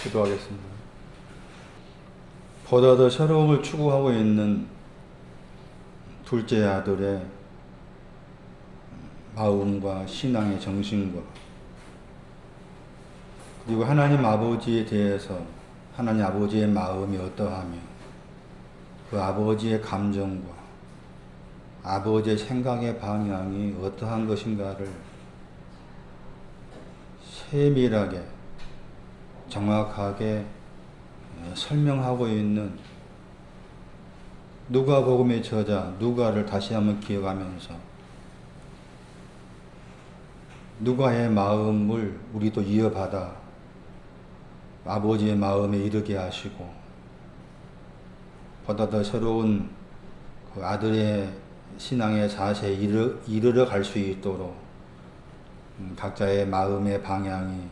기도하겠습니다. 보다 더 새로움을 추구하고 있는 둘째 아들의 마음과 신앙의 정신과 그리고 하나님 아버지에 대해서 하나님 아버지의 마음이 어떠하며 그 아버지의 감정과 아버지의 생각의 방향이 어떠한 것인가를 세밀하게 정확하게 설명하고 있는 누가복음의 저자 누가를 다시 한번 기억하면서 누가의 마음을 우리도 이어받아 아버지의 마음에 이르게 하시고 보다 더 새로운 그 아들의 신앙의 자세에 이르러 갈 수 있도록 각자의 마음의 방향이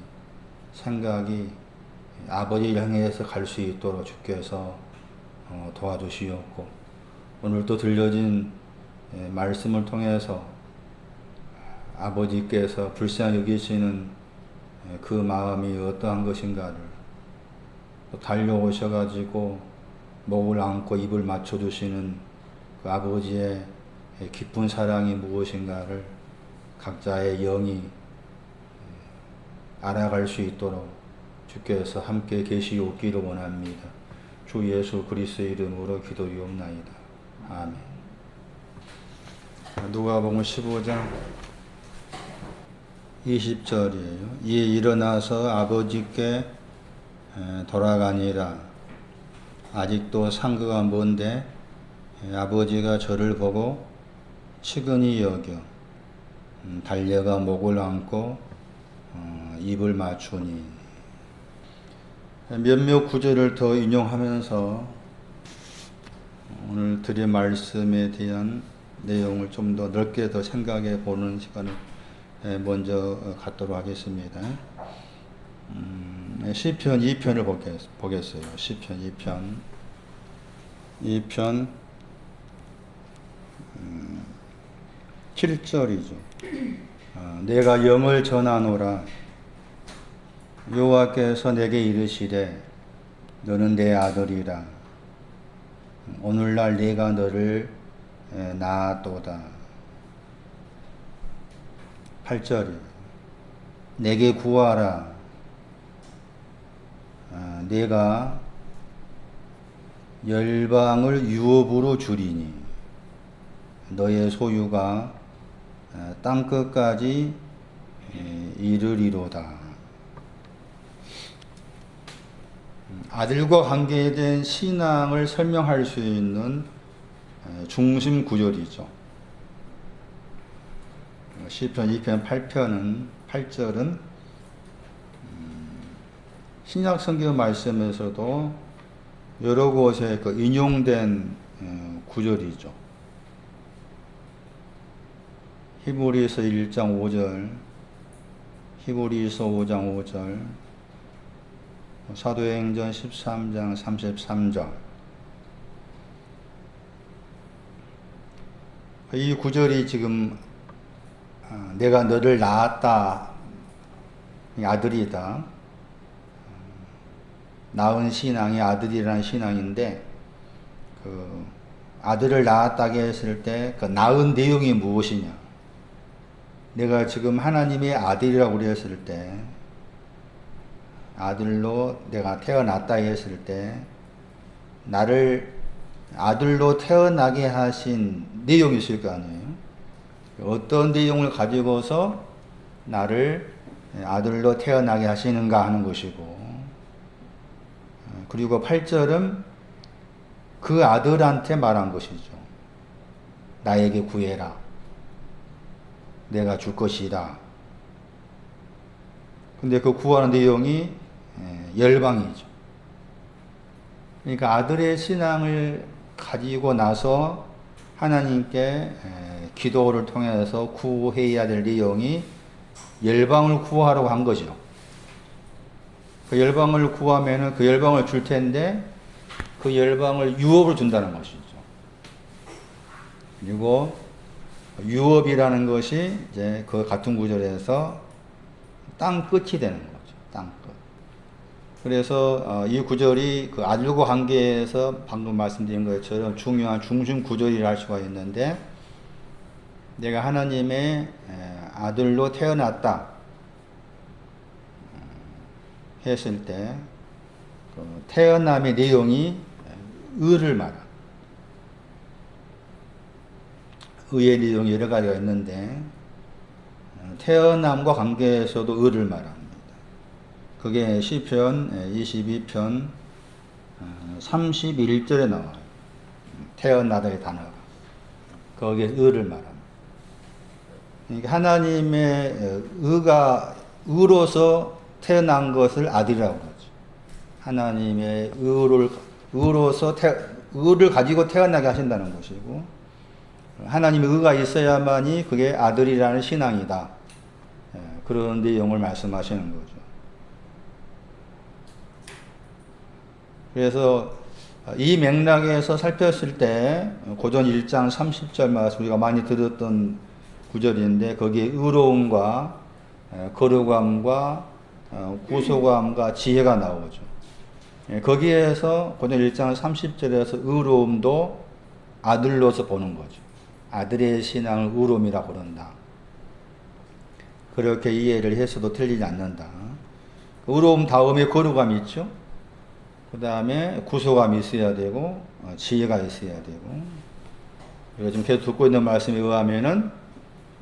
생각이 아버지를 향해서 갈 수 있도록 주께서 도와주시옵고 오늘 또 들려진 말씀을 통해서 아버지께서 불쌍히 여기시는 그 마음이 어떠한 것인가를 또 달려오셔가지고 목을 안고 입을 맞춰주시는 그 아버지의 깊은 사랑이 무엇인가를 각자의 영이 알아갈 수 있도록 주께서 함께 계시옵기를 원합니다. 주 예수 그리스도의 이름으로 기도리옵나이다. 아멘. 누가복음 15장 20절이에요. 이에 일어나서 아버지께 돌아가니라. 아직도 상거가 먼데 아버지가 저를 보고 측은히 여겨 달려가 목을 안고 입을 맞추니. 몇몇 구절을 더 인용하면서 오늘 드린 말씀에 대한 내용을 좀 더 넓게 더 생각해 보는 시간을 먼저 갖도록 하겠습니다. 시편 2편을 보겠어요. 시편 2편 7절이죠. 내가 영을 전하노라. 여호와께서 내게 이르시되 너는 내 아들이라. 오늘날 내가 너를 낳았도다. 8절이 내게 구하라. 내가 열방을 유업으로 주리니 너의 소유가 땅끝까지 이르리로다. 아들과 관계된 신앙을 설명할 수 있는 중심 구절이죠. 시편 2편 8절은 신약 성경 말씀에서도 여러 곳에 그 인용된 구절이죠. 히브리서 1장 5절, 히브리서 5장 5절, 사도행전 13장 33절. 이 구절이 지금 내가 너를 낳았다, 아들이다. 낳은 신앙이 아들이라는 신앙인데 그 아들을 낳았다게 했을 때 그 낳은 내용이 무엇이냐? 내가 지금 하나님의 아들이라고 그랬을 때 아들로 내가 태어났다 했을 때 나를 아들로 태어나게 하신 내용이 있을 거 아니에요. 어떤 내용을 가지고서 나를 아들로 태어나게 하시는가 하는 것이고, 그리고 8절은 그 아들한테 말한 것이죠. 나에게 구해라. 내가 줄 것이다. 근데 그 구하는 내용이 열방이죠. 그러니까 아들의 신앙을 가지고 나서 하나님께 기도를 통해서 구해야 될 내용이 열방을 구하라고 한 거죠. 그 열방을 구하면은 그 열방을 줄 텐데 그 열방을 유업을 준다는 것이죠. 그리고 유업이라는 것이 이제 그 같은 구절에서 땅 끝이 되는 거죠. 땅 끝. 그래서 이 구절이 그 아들과 관계에서 방금 말씀드린 것처럼 중요한 중심 구절이라 할 수가 있는데, 내가 하나님의 아들로 태어났다 했을 때 그 태어남의 내용이 의를 말합니다. 의의 내용이 여러 가지가 있는데 태어남과 관계에서도 의를 말합니다. 그게 시편 22편 31절에 나와요. 태어나다의 단어가. 거기에 의를 말합니다. 그러니까 하나님의 의로서 태어난 것을 아들이라고 하죠. 하나님의 의로서 의를 가지고 태어나게 하신다는 것이고, 하나님의 의가 있어야만이 그게 아들이라는 신앙이다. 그런 내용을 말씀하시는 거죠. 그래서 이 맥락에서 살폈을 때 고전 1장 30절 말씀, 우리가 많이 들었던 구절인데 거기에 의로움과 거룩함과 구속함과 지혜가 나오죠. 거기에서 고전 1장 30절에서 의로움도 아들로서 보는 거죠. 아들의 신앙을 의로움이라고 그런다. 그렇게 이해를 해서도 틀리지 않는다. 의로움 다음에 거룩함이 있죠. 그 다음에 구속함이 있어야 되고 지혜가 있어야 되고, 우리가 지금 계속 듣고 있는 말씀에 의하면은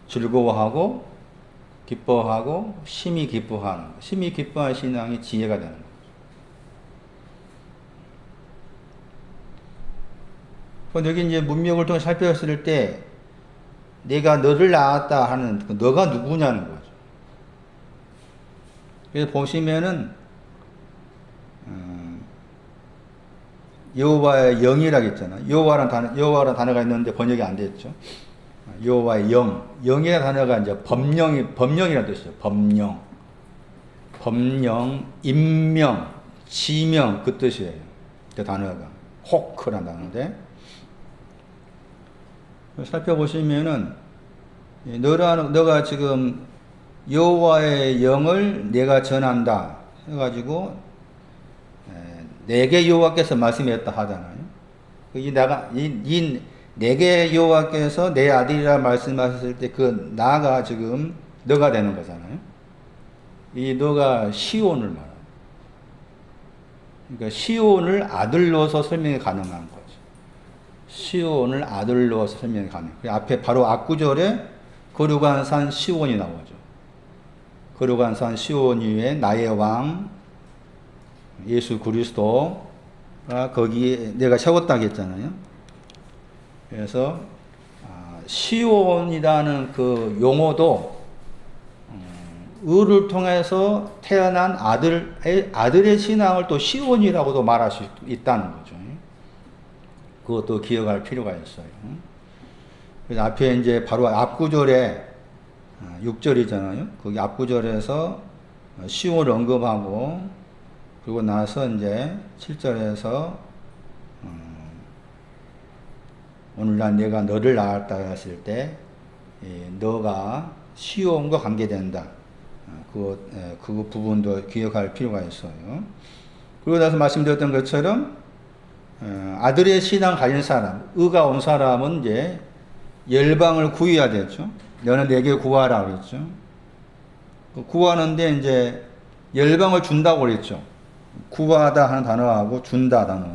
즐거워하고 기뻐하고 심히 기뻐하는, 심히 기뻐하는 신앙이 지혜가 되는 거죠. 여기 이제 문맥을 통해 살펴봤을 때 내가 너를 낳았다 하는 그 너가 누구냐는 거죠. 그래서 보시면은 여호와의 영이라고 했잖아요. 여호와라는 단어가 있는데 번역이 안 됐죠. 여호와의 영이라는 단어가 이제 법령이라는 뜻이죠. 법령, 임명, 지명, 그 뜻이에요. 그 단어가 호크라는 단어인데, 살펴보시면은 너가 지금 여호와의 영을 내가 전한다 해가지고 내게 여호와께서 말씀했다 하잖아요. 이 내게 여호와께서 내 아들이라 말씀하셨을 때 그 나가 지금 너가 되는 거잖아요. 이 너가 시온을 말합니다. 그러니까 시온을 아들로서 설명이 가능한 거죠. 시온을 아들로서 설명이 가능. 앞에 바로 앞구절에 거룩한 산 시온이 나오죠. 거룩한 산 시온 위에 나의 왕 예수 그리스도가 거기에 내가 세웠다고 했잖아요. 그래서 시온이라는 그 용어도 의를 통해서 태어난 아들의 신앙을 또 시온이라고도 말할 수 있다는 거죠. 그것도 기억할 필요가 있어요. 그래서 앞에 이제 바로 앞구절에 6절이잖아요. 거기 앞구절에서 시온을 언급하고, 그리고 나서 이제 7절에서 오늘날 내가 너를 낳았다 했을 때 너가 시온과 관계된다. 그 부분도 기억할 필요가 있어요. 그리고 나서 말씀드렸던 것처럼 아들의 신앙 가진 사람, 의가 온 사람은 이제 열방을 구해야 되죠. 너는 내게 구하라 그랬죠. 구하는데 이제 열방을 준다고 그랬죠. 구하다 하는 단어하고 준다 단어.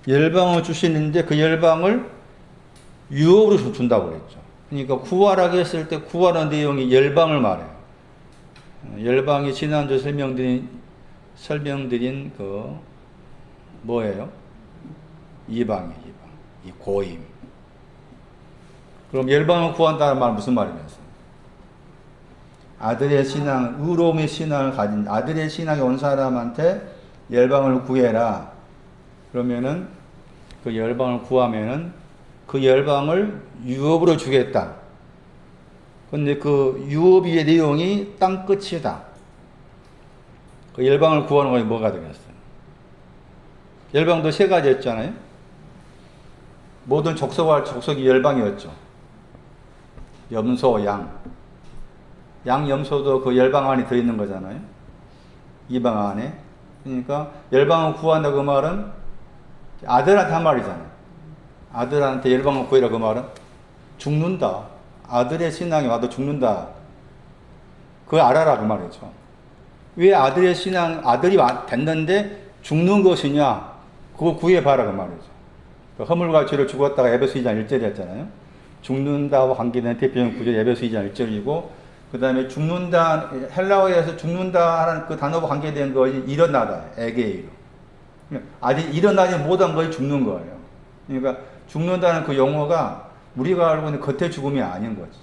열방을 주시는데 그 열방을 유업으로 준다고 그랬죠. 그러니까 구하라고 했을 때 구하는 내용이 열방을 말해요. 열방이 지난주 설명드린 그 뭐예요? 이방이에요. 이 고임. 그럼 열방을 구한다는 말은 무슨 말이면서? 아들의 신앙, 의로움의 신앙을 가진 아들의 신앙이 온 사람한테 열방을 구해라. 그러면은 그 열방을 구하면은 그 열방을 유업으로 주겠다. 근데 그 유업의 내용이 땅 끝이다. 그 열방을 구하는 것이 뭐가 되겠어요? 열방도 세 가지 했잖아요. 모든 족속이 열방이었죠. 염소, 양. 양, 염소도 그 열방 안에 들어있는 거잖아요. 이방 안에. 그러니까 열방을 구한다 그 말은 아들한테 한 말이잖아요. 아들한테 열방을 구해라 그 말은 죽는다. 아들의 신앙이 와도 죽는다. 그거 알아라 그 말이죠. 왜 아들의 신앙, 아들이 됐는데 죽는 것이냐? 그거 구해봐라 그 말이죠. 그 허물과 죄를 죽었다가 에베소 2장 1절이 했잖아요. 죽는다와 관계된 대표적인 구절 에베소 2장 1절이고, 그 다음에 죽는다, 헬라어에서 죽는다라는 그 단어와 관계된 것이 일어나다, 에게이로. 아직 일어나지 못한 것이 죽는 거예요. 그러니까 죽는다는 그 용어가 우리가 알고 있는 겉의 죽음이 아닌 거죠.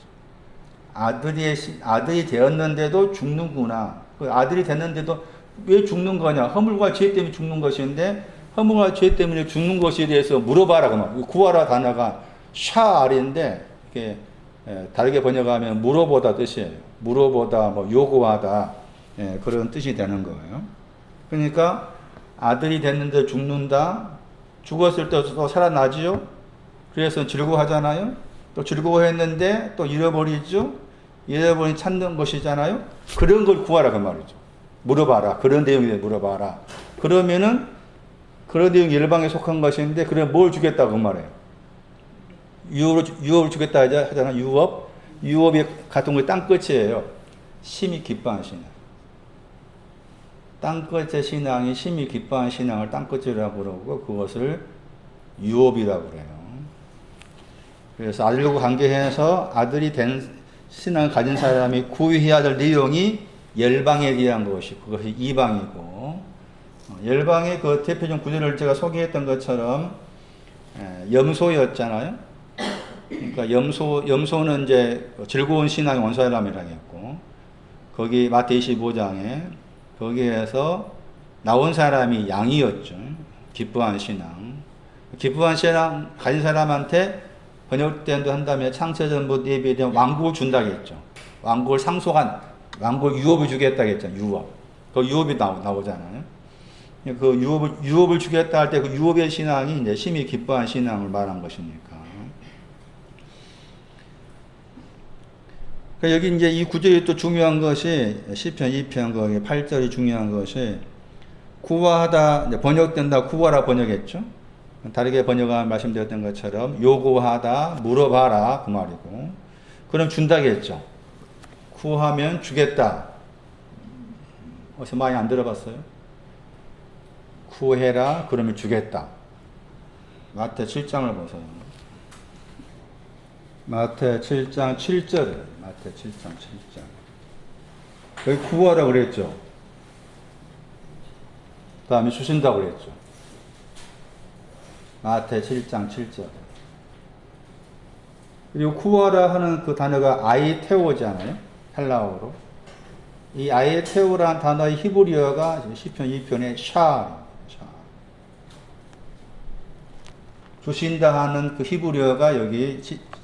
아들이 되었는데도 죽는구나. 그 아들이 됐는데도 왜 죽는 거냐? 허물과 죄 때문에 죽는 것인데, 허물과 죄 때문에 죽는 것에 대해서 물어봐라 그 말. 구하라 단어가 샤알인데 이게 다르게 번역하면 물어보다 뜻이에요. 물어보다, 뭐 요구하다, 그런 뜻이 되는 거예요. 그러니까 아들이 됐는데 죽는다. 죽었을 때 또 살아나지요. 그래서 즐거워하잖아요. 또 즐거워했는데 또 잃어버리죠. 잃어버린 찾는 것이잖아요. 그런 걸 구하라 그 말이죠. 물어봐라. 그런 내용에 물어봐라. 그러면은 그런 내용이 열방에 속한 것인데, 그래 뭘 주겠다고 그 말해요. 유업을 주겠다 하잖아. 유업이 같은 게 땅끝이에요. 심히 기뻐하는 신앙. 땅끝의 신앙이 심히 기뻐하는 신앙을 땅끝이라고 그러고, 그것을 유업이라고 그래요. 그래서 아들과 관계해서 아들이 된 신앙을 가진 사람이 구해야 될 내용이 열방에 대한 것이, 그것이 이방이고, 열방의 그 대표적 구절을 제가 소개했던 것처럼 염소였잖아요. 그러니까 염소는 이제 즐거운 신앙의 원사람이라고 했고, 거기 마태 25장에 거기에서 나온 사람이 양이었죠. 기뻐한 신앙. 기뻐한 신앙 가진 사람한테 번역된도 한다면 창세전부터 예비된 왕국을 준다겠죠. 왕국을 상속한, 왕국을 유업을 주겠다겠죠. 유업. 그 유업이 나오잖아요. 그 유업을 주겠다 할 때 그 유업의 신앙이 이제 심히 기뻐한 신앙을 말한 것이니까. 그러니까 여기 이제 이 구절이 또 중요한 것이, 시편 2편 거기 8절이 중요한 것이, 구하다, 번역된다, 구하라 번역했죠. 다르게 번역하면 말씀드렸던 것처럼 요구하다, 물어봐라 그 말이고, 그럼 준다겠죠. 구하면 주겠다. 어디서 많이 안 들어봤어요? 구해라 그러면 주겠다. 마태 7장을 보세요. 마태 7장 7절. 마태 7장 7절. 여기 구하라 그랬죠. 그 다음에 주신다고 그랬죠. 마태 7장 7절. 그리고 구하라 하는 그 단어가 아이테오잖아요. 헬라어로. 이 아이테오라는 단어의 히브리어가 시편 2편의 샤. 주신다 하는 그 히브리어가 여기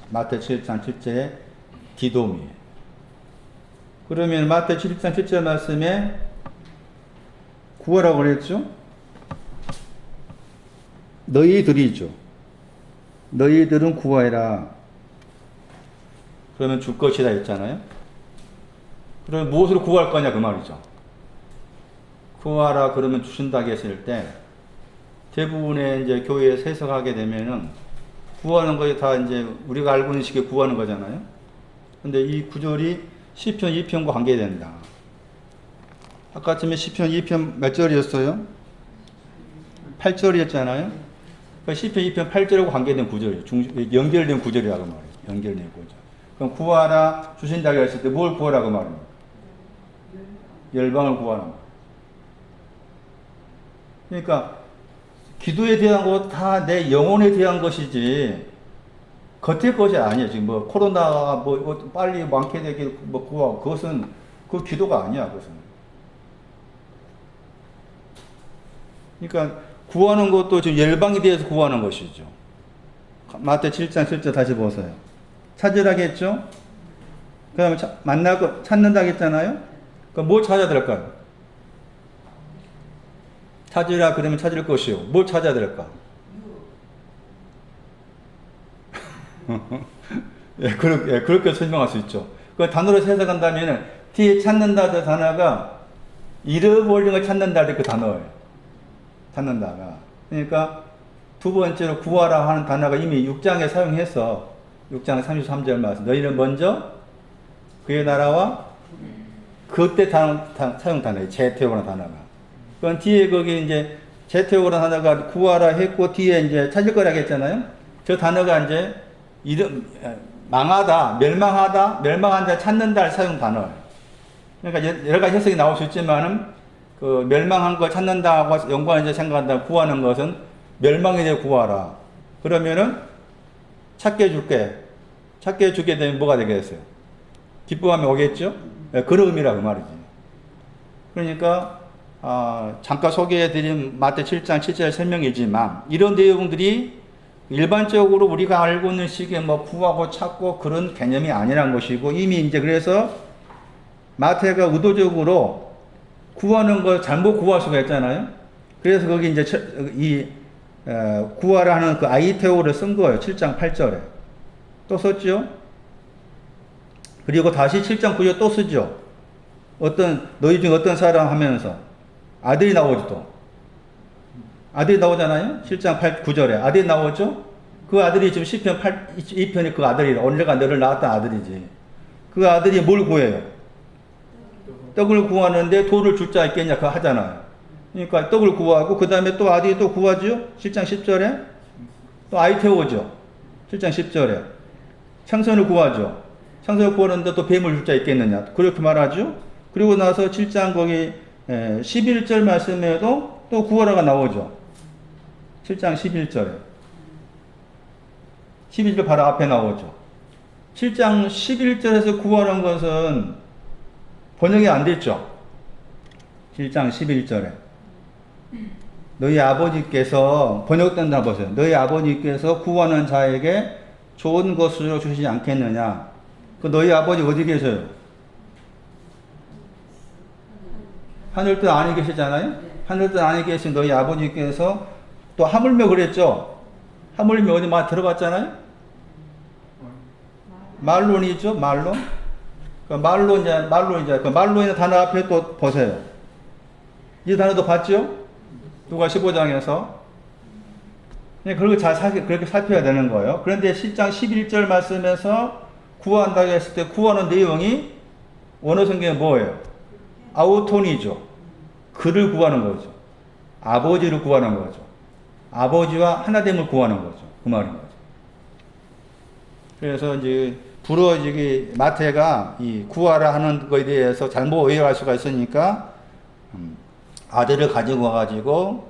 마태 7장 7절의 디돔이에요. 그러면 마태 7장 7절 말씀에 구하라고 그랬죠? 너희들이죠. 너희들은 구하라. 그러면 줄 것이다 했잖아요. 그러면 무엇으로 구할 거냐 그 말이죠. 구하라 그러면 주신다 했을 때 대부분의 이제 교회에서 해석하게 되면은 구하는 것이 다 이제 우리가 알고 있는 식의 구하는 거잖아요. 근데 이 구절이 시편 2편과 관계된다. 아까쯤에 시편 2편 몇 절이었어요? 8절이었잖아요. 그러니까 시편 2편 8절하고 관계된 구절이에요. 연결된 구절이라고 말해요. 연결된 구절. 그럼 구하라 주신다고 했을 때 뭘 구하라고 말합니까? 열방을 구하라. 그러니까 기도에 대한 거 다 내 영혼에 대한 것이지 겉의 것이 아니에요. 지금 뭐 코로나가 뭐 빨리 완쾌되게 뭐 구하고 그것은 그 기도가 아니야. 그것은. 그러니까 구하는 것도 지금 열방에 대해서 구하는 것이죠. 마태 7장 7절 다시 보세요. 찾으라고 했죠? 그 다음에 만나고 찾는다고 했잖아요? 그럼 뭐 찾아야 될까요? 찾으라 그러면 찾을 것이요. 뭘 찾아야 될까? 그렇게 설명할 수 있죠. 그 단어로 해석한다면 뒤에 찾는다 그 단어가 잃어버린 걸 찾는다 그 단어예요. 찾는다가. 그러니까 두 번째로 구하라 하는 단어가 이미 6장에 사용해서 6장 33절 말씀. 너희는 먼저 그의 나라와 그때 사용 단어예요. 재태오라는 단어가. 그건 뒤에 거기 이제 재태오라는 단어가 구하라 했고 뒤에 이제 찾을 거라고 했잖아요. 저 단어가 이제 망하다, 멸망한다, 찾는다를 사용 단어예요. 그러니까 여러 가지 해석이 나올 수 있지만은 그 멸망한 걸 찾는다고 연관해서 생각한다. 구하는 것은 멸망에 대해 구하라. 그러면은 찾게 주게 되면 뭐가 되겠어요? 기뻐하면 오겠죠? 네, 그런 의미라고 말이지. 그러니까 잠깐 소개해드린 마태 7장 7절 설명이지만 이런 내용들이 일반적으로 우리가 알고 있는 식의 뭐 구하고 찾고 그런 개념이 아니란 것이고 이미 이제 그래서 마태가 의도적으로 구하는 걸 잘못 구할 수가 있잖아요. 그래서 거기 이제 구하라 하는 그 아이테오를 쓴 거예요. 7장 8절에. 또 썼죠. 그리고 다시 7장 9절 또 쓰죠. 너희 중 어떤 사람 하면서 아들이 나오죠 또. 아들이 나오잖아요. 7장 9절에 아들이 나오죠. 그 아들이 지금 시편 2편이 그 아들이라. 오늘가 너를 낳았던 아들이지. 그 아들이 뭘 구해요? 떡을 구하는데 돌을 줄 자 있겠냐 그거 하잖아요. 그러니까 떡을 구하고 그 다음에 또 아들이 또 구하죠. 7장 10절에 또 아이 태우죠. 7장 10절에 생선을 구하죠. 생선을 구하는데 또 뱀을 줄 자 있겠느냐 그렇게 말하죠. 그리고 나서 7장 거기 11절 말씀에도 또 구하라가 나오죠. 7장 11절에 11절 바로 앞에 나오죠. 7장 11절에서 구하는 것은 번역이 안 됐죠. 7장 11절에 너희 아버지께서 번역된다 보세요. 너희 아버지께서 구하는 자에게 좋은 것으로 주시지 않겠느냐. 그 너희 아버지 어디 계세요? 하늘 뜻 안에 계시잖아요. 하늘 뜻 안에 계신 너희 아버지께서 또 하물며 그랬죠. 하물며 어디 막 들어갔잖아요. 말론이죠. 말론. 그 말론이자 그 말론의 단어 앞에 또 보세요. 이 단어도 봤죠? 누가 15장에서. 그리고 그렇게 살펴야 되는 거예요. 그런데 10장 11절 말씀에서 구한다고 했을 때 구하는 내용이 원어 성경에 뭐예요? 아우톤이죠. 그를 구하는 거죠. 아버지를 구하는 거죠. 아버지와 하나됨을 구하는 거죠. 그 말인 거죠. 그래서 이제 마태가 이 구하라 하는 것에 대해서 잘못 오해할 수가 있으니까 아들을 가지고 와가지고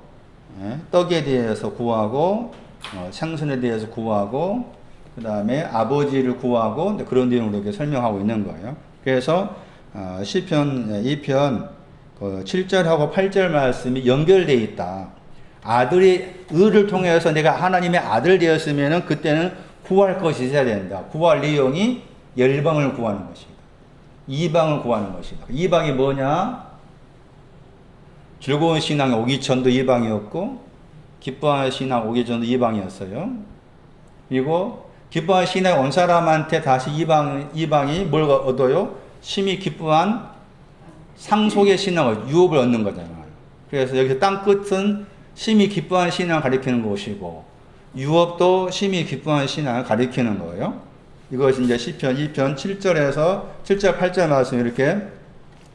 떡에 대해서 구하고 생선에 대해서 구하고 그 다음에 아버지를 구하고 그런 내용으로 이렇게 설명하고 있는 거예요. 그래서 시편 2편 7절하고 8절 말씀이 연결되어 있다. 아들이 의를 통해서 내가 하나님의 아들 되었으면 그때는 구할 것이 있어야 된다. 구할 내용이 열방을 구하는 것이다. 이방을 구하는 것이다. 이방이 뭐냐? 즐거운 신앙이 오기 전도 이방이었고 기뻐하는 신앙 오기 전도 이방이었어요. 그리고 기뻐하는 신앙이 온 사람한테 다시 이방이 뭘 얻어요? 심히 기뻐한 상속의 신앙을 유업을 얻는 거잖아요. 그래서 여기서 땅 끝은 심히 기뻐하는 신앙을 가리키는 것이고 유업도 심히 기뻐하는 신앙을 가리키는 거예요. 이것이 이제 시편 2편 7절에서 7절 8절 말씀이 이렇게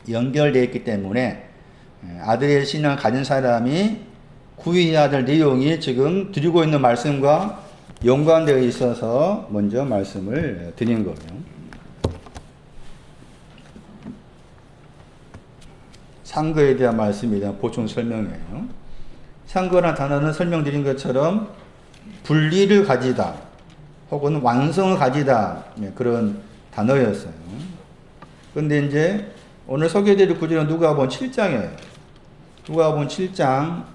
연결되어 있기 때문에 아들의 신앙을 가진 사람이 구해야 될 내용이 지금 드리고 있는 말씀과 연관되어 있어서 먼저 말씀을 드린 거예요. 상거에 대한 말씀에 대한 보충 설명이에요. 상거라는 단어는 설명드린 것처럼 분리를 가지다 혹은 완성을 가지다 그런 단어였어요. 그런데 이제 오늘 소개해드릴 구절은 누가복음 7장이에요. 누가복음 7장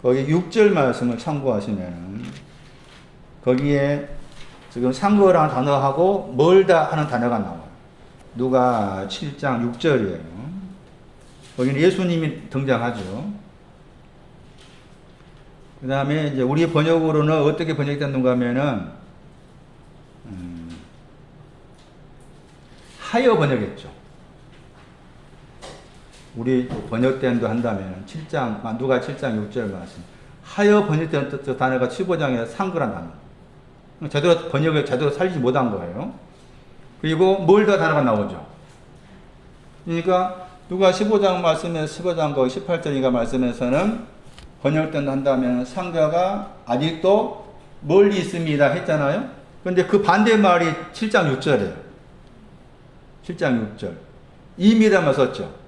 거기 6절 말씀을 참고하시면 거기에 지금 상거라는 단어하고 멀다 하는 단어가 나와요. 누가 7장 6절이에요. 거기는 예수님이 등장하죠. 그 다음에 이제 우리 번역으로는 어떻게 번역됐는가 하면은, 하여 번역했죠. 우리 번역된도 한다면 7장, 누가 7장 6절 말씀. 하여 번역된 저 단어가 15장에 상거란 단어. 제대로 번역을 제대로 살리지 못한 거예요. 그리고 멀다 단어가 나오죠. 그러니까 누가 15장 말씀에 15장 거기 18절인가 말씀에서는 번역된도 한다면 상거가 아직도 멀리 있습니다 했잖아요. 그런데 그 반대 말이 7장 6절이에요. 7장 6절. 이미라만 썼죠.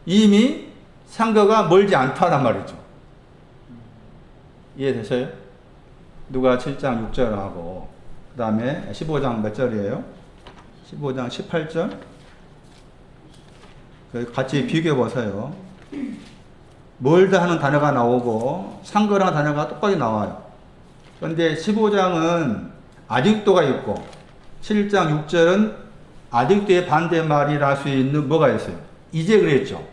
이미 상거가 멀지 않다란 말이죠. 이해되세요? 누가 7장 6절하고 그 다음에 15장 몇 절이에요? 15장 18절? 같이 비교해 보세요. 멀다 하는 단어가 나오고 상거라는 단어가 똑같이 나와요. 그런데 15장은 아직도가 있고 7장 6절은 아직도의 반대말이라 할 수 있는 뭐가 있어요? 이제 그랬죠.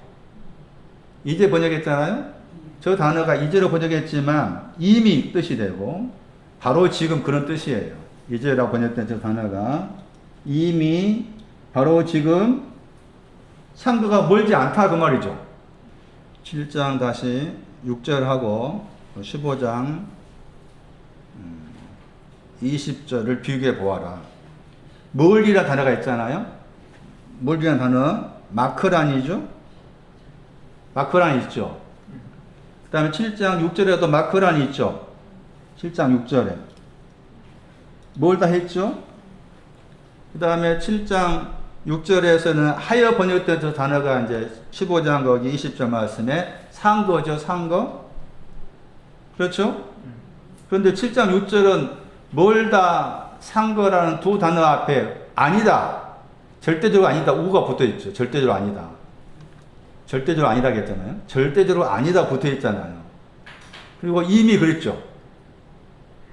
이제 번역했잖아요. 저 단어가 이제로 번역했지만 이미 뜻이 되고 바로 지금 그런 뜻이에요. 이제라고 번역된 저 단어가 이미 바로 지금 상거가 멀지 않다 그 말이죠. 7장 다시 6절하고 15장 20절을 비교해 보아라. 멀리라는 단어가 있잖아요. 멀리라는 단어 마크란이죠. 마크란이 있죠. 그 다음에 7장 6절에도 마크란이 있죠. 7장 6절에 멀다 했죠. 그 다음에 7장 6절에서는 하여 번역된 저 단어가 이제 15장 거기 20절 말씀에 상거죠. 상거. 그렇죠? 그런데 7장 6절은 멀다, 상거라는 두 단어 앞에 아니다. 절대적으로 아니다. 우가 붙어 있죠. 절대적으로 아니다. 절대적으로 아니다 했잖아요. 절대적으로 아니다 붙어 있잖아요. 그리고 이미 그랬죠.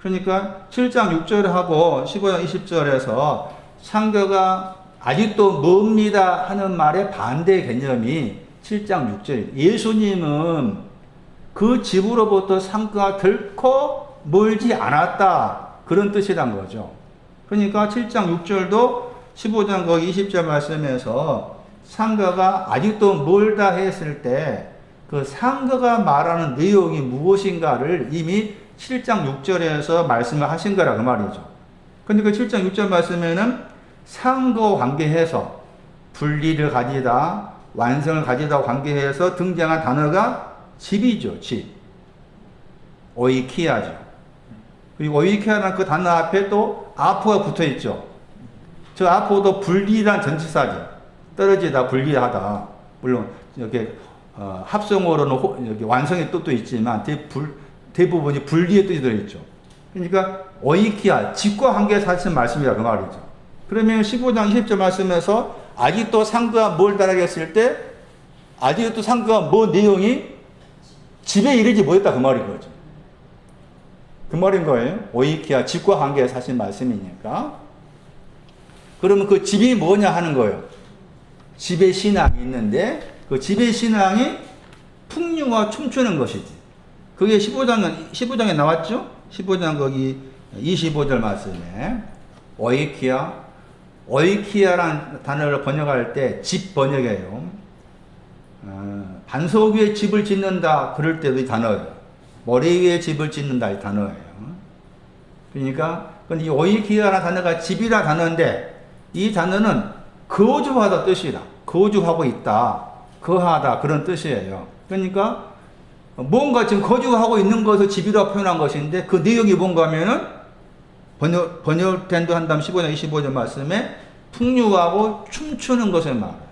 그러니까 7장 6절하고 15장 20절에서 상거가 아직도 멉니다 하는 말의 반대 개념이 7장 6절이에요. 예수님은 그 집으로부터 상거가 결코 멀지 않았다. 그런 뜻이란 거죠. 그러니까 7장 6절도 15장 거기 20절 말씀에서 상거가 아직도 멀다 했을 때 그 상거가 말하는 내용이 무엇인가를 이미 7장 6절에서 말씀을 하신 거라 그 말이죠. 근데 그 7장 6절 말씀에는 상거 관계해서 분리를 가지다, 완성을 가지다 관계해서 등장한 단어가 집이죠. 집. 오이키아죠. 그리고 오이키아라는 그 단어 앞에 또 아포가 붙어 있죠. 저 아포도 분리란 전치사죠. 떨어지다, 분리하다. 물론 이렇게 합성어로는 여기 완성의 뜻도 있지만 대부분이 분리의 뜻이 들어있죠. 그러니까 오이키아, 집과 관계 사실 말씀이라 그 말이죠. 그러면 15장 20절 말씀에서 아직도 상거가 멀다라고 했을 때 아직도 상거가 뭐 내용이 집에 이르지 못했다 그 말인 거죠. 그 말인 거예요. 오이키아, 집과 관계 사실 말씀이니까. 그러면 그 집이 뭐냐 하는 거예요. 집의 신앙이 있는데 그 집의 신앙이 풍류와 춤추는 것이지. 그게 15장에 나왔죠? 15장 거기 25절 말씀에 오이키아라는 단어를 번역할 때 집 번역이에요. 반석 위에 집을 짓는다 그럴 때도 이 단어예요. 머리 위에 집을 짓는다 이 단어예요. 그러니까 근데 이 오이키아라는 단어가 집이라 단어인데 이 단어는 거주하다 뜻이다. 거주하고 있다. 거하다 그런 뜻이에요. 그러니까 뭔가 지금 거주하고 있는 것을 집이라고 표현한 것인데 그 내용이 뭔가 하면은 번역된도 한다면 15장 25절 말씀에 풍류하고 춤추는 것을 말해요.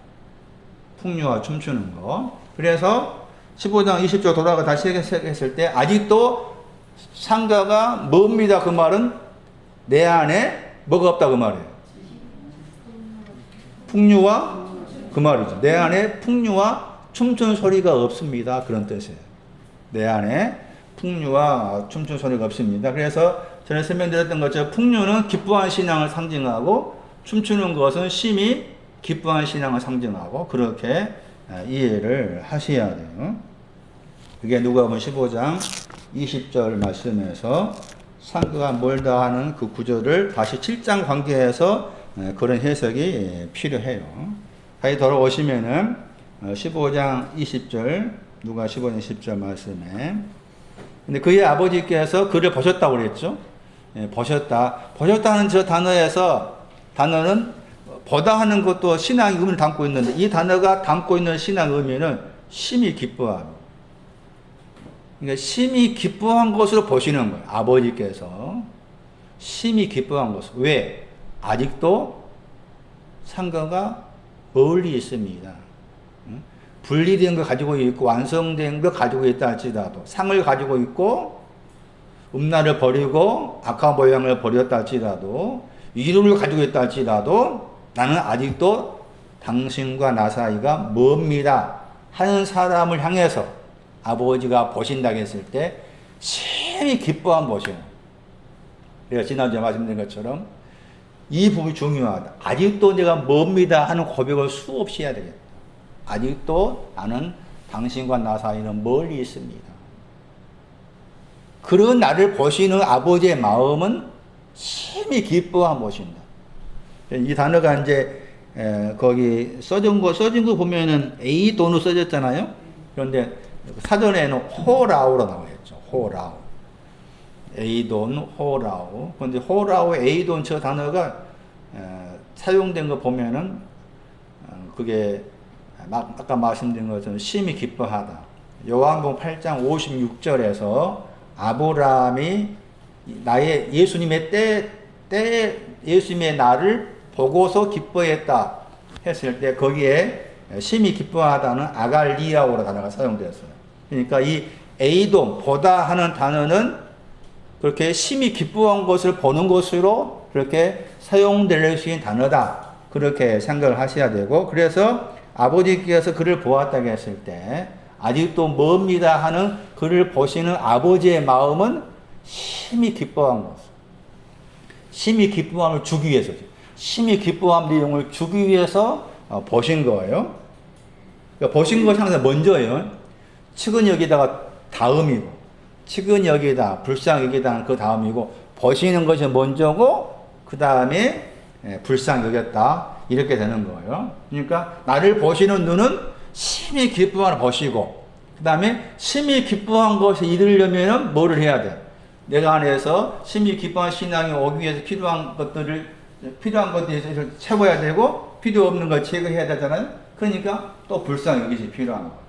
풍류와 춤추는 것. 그래서 15장 20절 돌아가 다시 했을 때 아직도 상가가 멉니다. 그 말은 내 안에 뭐가 없다 그 말이에요. 풍류와 그 말이죠. 내 안에 풍류와 춤추는 소리가 없습니다. 그런 뜻이에요. 내 안에 풍류와 춤추는 소리가 없습니다. 그래서 전에 설명드렸던 것처럼 풍류는 기뻐한 신앙을 상징하고 춤추는 것은 심히 기뻐한 신앙을 상징하고 그렇게 이해를 하셔야 돼요. 그게 누가복음 15장 20절 말씀에서 상거가 멀다 하는 그 구절을 다시 7장 관계해서 그런 해석이 필요해요. 다시 돌아오시면은 15장 20절, 누가 15장 10절 말씀에. 근데 그의 아버지께서 그를 보셨다고 그랬죠. 예, 보셨다. 보셨다는 저 단어는 보다 하는 것도 신앙의 의미를 담고 있는데, 이 단어가 담고 있는 신앙의 의미는 심히 기뻐함. 그러니까 심히 기뻐한 것으로 보시는 거예요. 아버지께서 심히 기뻐한 것. 왜? 아직도 상거가 멀리 있습니다. 분리된 거 가지고 있고 완성된 거 가지고 있다 할지라도, 상을 가지고 있고 음란을 버리고 악한 모양을 버렸다 할지라도, 이루를 가지고 있다 할지라도 나는 아직도 당신과 나 사이가 멉니다 하는 사람을 향해서 아버지가 보신다고 했을 때 심히 기뻐한 보시는. 제가 지난주에 말씀드린 것처럼 이 부분이 중요하다. 아직도 내가 멉니다 하는 고백을 수없이 해야 되겠다. 아직도 나는 당신과 나 사이는 멀리 있습니다. 그런 나를 보시는 아버지의 마음은 심히 기뻐한 보신다. 이 단어가 이제 거기 써진 거 보면은 에이돈으로 써졌잖아요. 그런데 사전에는 호라우로 나와 있죠. 호라우. 에이돈, 호라우. 그런데 호라우, 에이돈 저 단어가 사용된 거 보면은 그게 아까 말씀드린 것처럼 심히 기뻐하다. 요한복음 8장 56절에서 아브라함이 나의 예수님의 예수님의 나를 보고서 기뻐했다 했을 때 거기에 심히 기뻐하다는 아갈리아오라 단어가 사용되었어요. 그러니까 이 에이돔, 보다 하는 단어는 그렇게 심히 기뻐한 것을 보는 것으로 그렇게 사용될 수 있는 단어다. 그렇게 생각을 하셔야 되고, 그래서 아버지께서 그를 보았다고 했을 때 아직도 멉니다 하는 그를 보시는 아버지의 마음은 심히 기뻐한 것. 심히 기뻐함을 주기 위해서죠. 심히 기뻐함 내용을 주기 위해서 보신 거예요. 그러니까 보신 것이 항상 먼저예요. 측은 여기다가 다음이고, 측은 여기다, 불상 여기다 그 다음이고, 보시는 것이 먼저고, 그 다음에 불상 여겼다. 이렇게 되는 거예요. 그러니까 나를 보시는 눈은 심히 기뻐함을 보시고, 그 다음에 심히 기뻐한 것이 이르려면 뭐를 해야 돼? 내가 안에서 심히 기뻐한 신앙이 오기 위해서 필요한 것들에 채워야 되고, 필요 없는 걸 제거해야 되잖아요. 그러니까 또 불쌍히 여기시 필요한 거예요.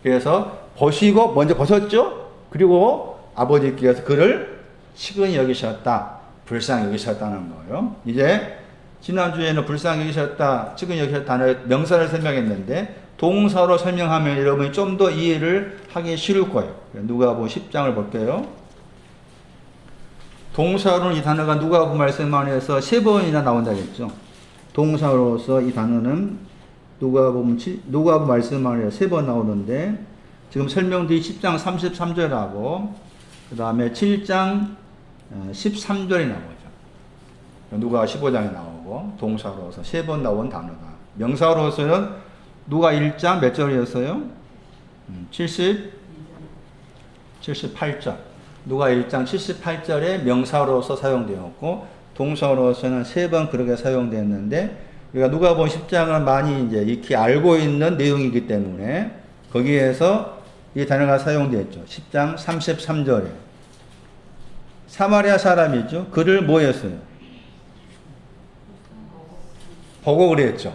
그래서 보시고 먼저 보셨죠? 그리고 아버지께서 그를 측은히 여기셨다. 불쌍히 여기셨다는 거예요. 이제 지난주에는 불쌍히 여기셨다, 측은히 여기셨다는 명사를 설명했는데, 동사로 설명하면 여러분이 좀 더 이해를 하기 쉬울 거예요. 누가복음 10장을 볼게요. 동사로는 이 단어가 누가복음 말씀 안에서 3번이나 나온다고 했죠. 동사로서 이 단어는 누가복음 말씀 안에서 3번 나오는데, 지금 설명드린 10장 33절하고 그 다음에 7장 13절이 나오죠. 누가 15장에 나오고, 동사로서 3번 나온 단어가. 명사로서는 누가 1장 몇 절이었어요? 78절. 누가 1장 78절에 명사로서 사용되었고, 동사로서는 3번 그렇게 사용되었는데, 우리가 누가복음 10장은 많이 이제 익히 알고 있는 내용이기 때문에 거기에서 이 단어가 사용되었죠. 10장 33절에 사마리아 사람이죠. 그를 뭐 했어요? 보고 그랬죠.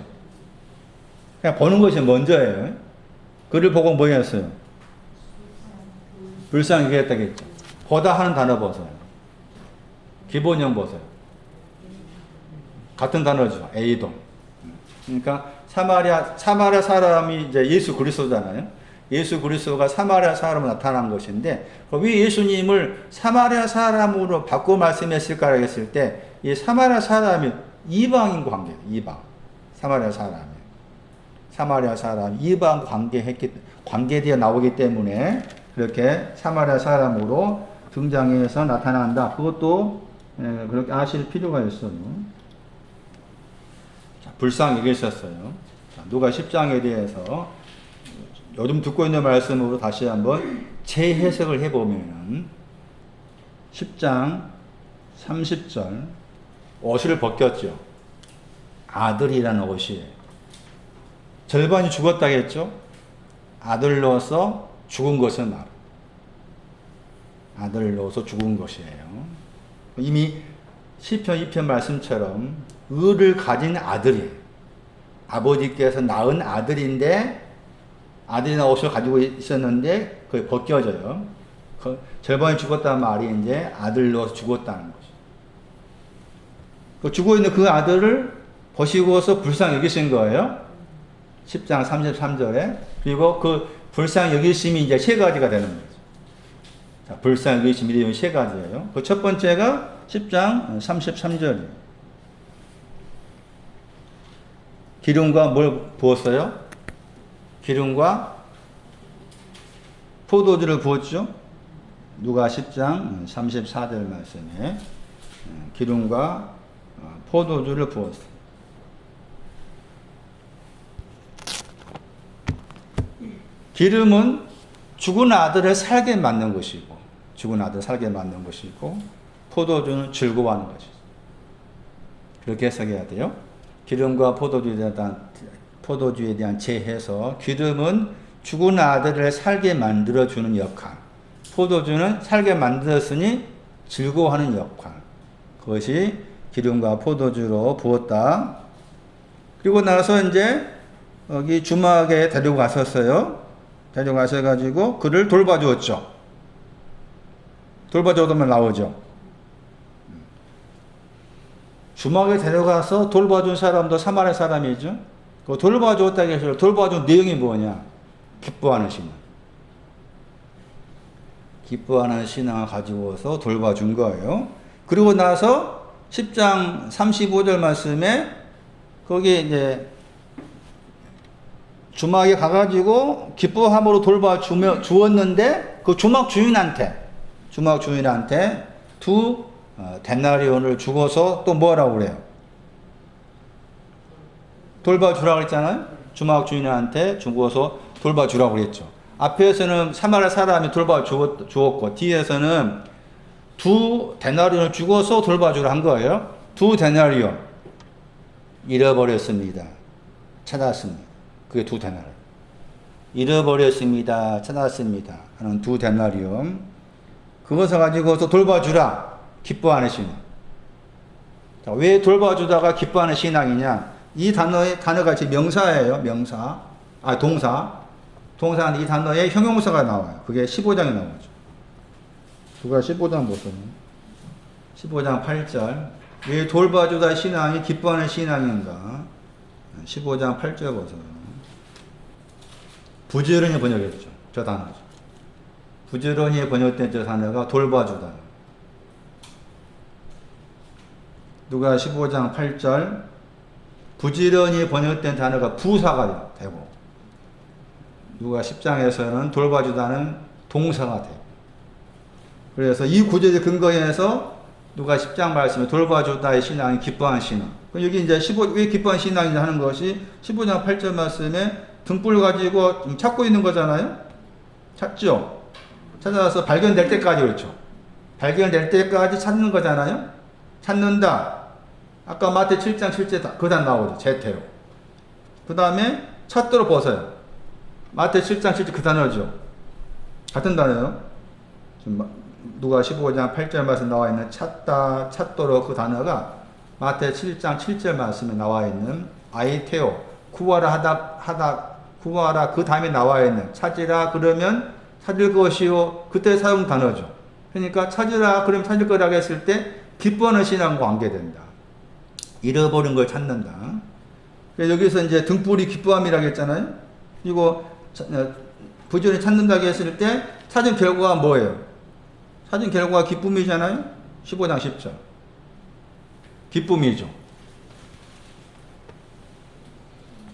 그냥 보는 것이 먼저예요. 그를 보고 뭐 했어요? 불쌍히 여겼다고 했죠. 보다 하는 단어 보세요. 기본형 보세요. 같은 단어죠. 에이돔. 그러니까 사마리아 사람이 이제 예수 그리스도잖아요. 예수 그리스도가 사마리아 사람으로 나타난 것인데, 왜 예수님을 사마리아 사람으로 바꿔 말씀했을까 했을 때, 이 사마리아 사람이 이방인 관계예요. 이방. 사마리아 사람 이방 관계되어 나오기 때문에 그렇게 사마리아 사람으로 등장해서 나타난다. 그것도 그렇게 아실 필요가 있어요. 자, 불쌍히 여기셨어요. 누가 10장에 대해서 요즘 듣고 있는 말씀으로 다시 한번 재해석을 해보면, 10장 30절 옷을 벗겼죠. 아들이라는 옷이에요. 절반이 죽었다겠죠? 아들로서 죽은 것은 말. 아들로서 죽은 것이에요. 이미 시편 2편 말씀처럼 의를 가진 아들이에요. 아버지께서 낳은 아들인데 아들이나 옷을 가지고 있었는데 그게 벗겨져요. 그 절반이 죽었다는 말이 이제 아들로서 죽었다는 거죠. 그 죽어 있는 그 아들을 보시고서 불쌍히 여기신 거예요. 10장 33절에. 그리고 그 불쌍히 여기심이 이제 세 가지가 되는 거죠. 자, 불쌍히 여기심이 내용이 세 가지예요. 그 첫 번째가 10장 33절이에요. 기름과 뭘 부었어요? 기름과 포도주를 부었죠. 누가 10장 34절 말씀에 기름과 포도주를 부었어요. 기름은 죽은 아들을 살게 만든 것이고, 죽은 아들을 살게 만든 것이고, 포도주는 즐거워하는 것이죠. 그렇게 해석해야 돼요. 기름과 포도주에 대한 재해석. 기름은 죽은 아들을 살게 만들어주는 역할. 포도주는 살게 만들었으니 즐거워하는 역할. 그것이 기름과 포도주로 부었다. 그리고 나서 이제 여기 주막에 데려갔었어요. 데려가셔가지고 그를 돌봐주었죠. 돌봐주면 나오죠. 주막에 데려가서 돌봐준 사람도 사마리아 사람이죠. 그 돌봐주었다고 해서 돌봐준 내용이 뭐냐? 기뻐하는 신앙. 기뻐하는 신앙을 가지고서 돌봐준 거예요. 그리고 나서 10장 35절 말씀에 거기에 이제 주막에 가가지고 기뻐함으로 주었는데 그 주막 주인한테 두 데나리온을 주고서 또 뭐라고 그래요? 돌봐주라고 그랬잖아요. 주막 주인한테 주고서 돌봐주라고 그랬죠. 앞에서는 사마리아 사람이 돌봐주었고 뒤에서는 두 데나리온을 주고서 돌봐주라 한 거예요. 두 데나리온 잃어버렸습니다. 찾았습니다. 그게 두 데나리온. 잃어버렸습니다. 찾았습니다. 하는 두 데나리온. 그것을 가지고서 돌봐주라. 기뻐하는 신앙. 자, 왜 돌봐주다가 기뻐하는 신앙이냐? 이 단어가 지금 명사예요. 명사. 동사. 동사는 이 단어에 형용사가 나와요. 그게 15장에 나오죠. 누가 15장 보세요. 15장 8절. 왜 돌봐주다 신앙이 기뻐하는 신앙인가? 15장 8절 보세요. 부지런히 번역했죠. 저 단어죠. 부지런히 번역된 저 단어가 돌봐주다. 누가 15장 8절. 부지런히 번역된 단어가 부사가 되고, 누가 10장에서는 돌봐주다는 동사가 되고, 그래서 이 구절의 근거에서 누가 10장 말씀에 돌봐주다의 신앙이 기뻐하는 신앙. 여기 이제 왜 기뻐하는 신앙이냐 하는 것이 15장 8절 말씀에 등불 가지고 좀 찾고 있는 거잖아요. 찾죠? 찾아서 발견될 때까지 그렇죠. 발견될 때까지 찾는 거잖아요. 찾는다. 아까 마태 7장 7절 그 단 나오죠. 제태로. 그 다음에 찾도록 보세요. 마태 7장 7절 그 단어죠. 같은 단어요. 누가 15장 8절 말씀 나와 있는 찾다, 찾도록 그 단어가 마태 7장 7절 말씀에 나와 있는 아이테오, 구하라 그 다음에 나와 있는 찾으라 그러면 찾을 것이요. 그때 사용 단어죠. 그러니까 찾으라 그러면 찾을 거라고 했을 때 기뻐하는 신앙과 관계된다. 잃어버린 걸 찾는다. 여기서 이제 등불이 기뻐함이라고 했잖아요. 그리고 부지런히 찾는다고 했을 때 찾은 결과가 뭐예요? 찾은 결과가 기쁨이잖아요. 15장 10절. 기쁨이죠.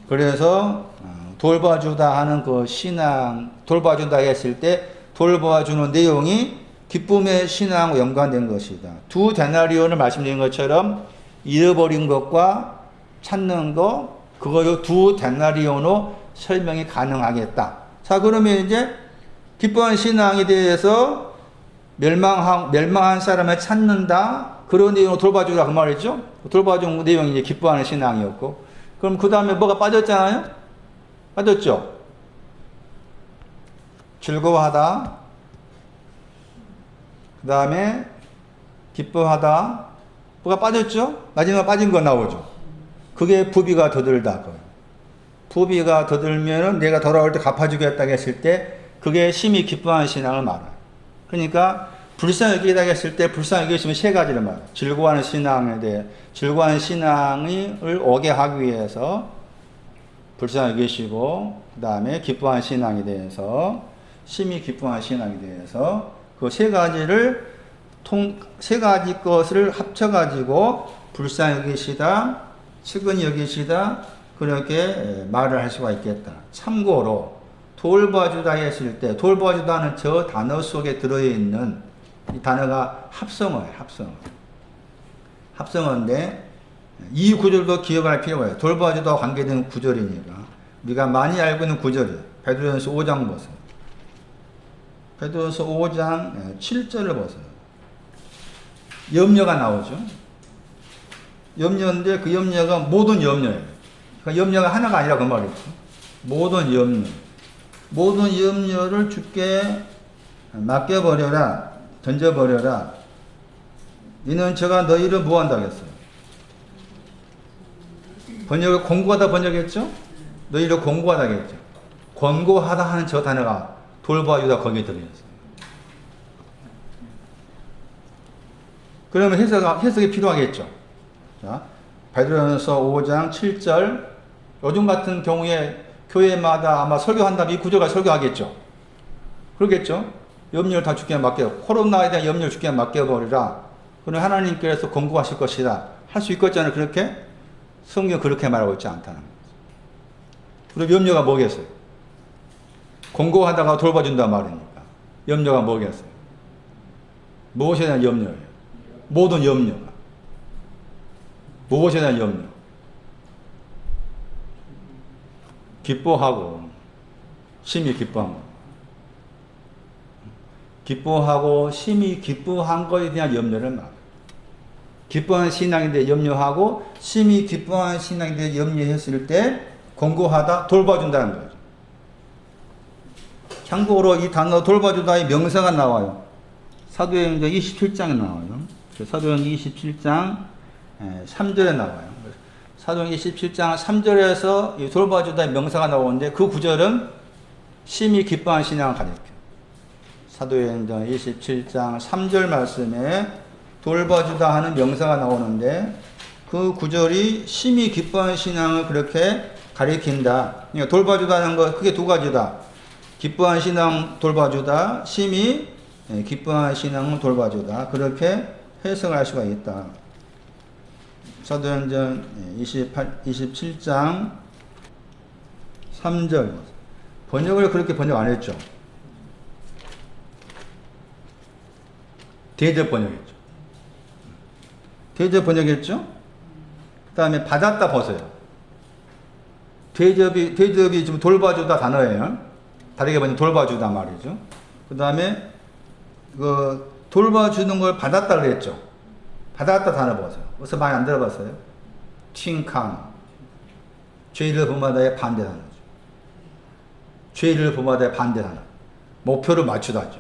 그래서 돌봐주다 하는 그 신앙, 돌봐준다 했을 때 돌봐주는 내용이 기쁨의 신앙과 연관된 것이다. 두 데나리온을 말씀드린 것처럼 잃어버린 것과 찾는 것, 그거요 두 데나리온으로 설명이 가능하겠다. 자, 그러면 이제 기뻐하는 신앙에 대해서 멸망한 사람을 찾는다. 그런 내용으로 돌봐주라 그 말이죠. 돌봐준 내용이 이제 기뻐하는 신앙이었고, 그럼 그 다음에 뭐가 빠졌잖아요. 빠졌죠? 즐거워하다. 그 다음에 기뻐하다. 뭐가 빠졌죠? 마지막 빠진 거 나오죠? 그게 부비가 더 들다. 부비가 더 들면은 내가 돌아올 때 갚아주겠다고 했을 때 그게 심히 기뻐하는 신앙을 말해요. 그러니까 불쌍히 여기다 했을 때 불쌍히 여기시면 세 가지를 말해요. 즐거워하는 신앙에 대해 즐거워하는 신앙을 오게 하기 위해서 불쌍히 여기시고 그 다음에 기뻐하는 신앙에 대해서 심히 기뻐하는 신앙에 대해서 그 세 가지를 세 가지 것을 합쳐가지고 불쌍히 여기시다, 측은히 여기시다 그렇게 말을 할 수가 있겠다. 참고로 돌봐주다 했을 때 돌봐주다는 저 단어 속에 들어있는 이 단어가 합성어예요. 합성어인데 이 구절도 기억할 필요가 있어요. 돌봐주다와 관계된 구절이니까 우리가 많이 알고 있는 구절이에요. 베드로전서 5장 보세요. 베드로전서 5장 7절을 보세요. 염려가 나오죠. 염려인데 그 염려가 모든 염려예요. 그러니까 염려가 하나가 아니라 그 말이죠. 모든 염려를 주께 맡겨버려라. 던져버려라. 이는 제가 너희를 뭐한다고 했어요? 번역을 공고하다 번역했죠? 너희를 공고하다 했죠. 권고하다 하는 저 단어가 돌봐주다 거기에 들어있어요. 그러면 해석이 필요하겠죠. 자, 베드로전서 5장 7절 요즘 같은 경우에 교회마다 아마 설교한다면 이 구절을 설교하겠죠. 그러겠죠. 염려를 다 주께 맡겨. 코로나에 대한 염려를 주께 맡겨버리라. 그럼 하나님께서 공고하실 것이다. 할 수 있겠잖아요. 그렇게 성경 그렇게 말하고 있지 않다는 거죠. 그럼 염려가 뭐겠어요? 공고하다가 돌봐준다 말이니까. 염려가 뭐겠어요? 무엇에 대한 염려예요? 모든 염려가. 무엇에 대한 염려? 기뻐하고 심히 기뻐한 것. 기뻐하고 심히 기뻐한 것에 대한 염려를 말해요. 기뻐하는 신앙에 대해 염려하고 심히 기뻐하는 신앙에 대해 염려했을 때 공고하다, 돌봐준다는 거죠. 참고로 이 단어 돌봐주다의 명사가 나와요. 사도행전 27장에 나와요. 사도행전 27장 3절에 나와요. 사도행전 27장 3절에서 이 돌봐주다의 명사가 나오는데 그 구절은 심히 기뻐하는 신앙을 가리켜요. 사도행전 27장 3절 말씀에 돌봐주다 하는 명사가 나오는데 그 구절이 심히 기뻐하는 신앙을 그렇게 가리킨다. 그러니까 돌봐주다는 거 크게 두 가지다. 기뻐하는 신앙 돌봐주다, 심히 기뻐하는 신앙을 돌봐주다. 그렇게 해석을 할 수가 있다. 사도행전 27장 3절 번역을 그렇게 번역 안 했죠. 대접 번역했죠. 대접 번역했죠. 그 다음에 받았다 보세요. 대접이 지금 돌봐주다 단어예요. 다르게 보면 돌봐주다 말이죠. 그 다음에 그 돌봐주는 걸 받았다 그랬죠. 받았다 단어 보세요. 어디서 많이 안 들어봤어요? 팅캉. 죄를 범하다의 반대 단어죠. 죄를 범하다의 반대 단어. 목표를 맞추다죠.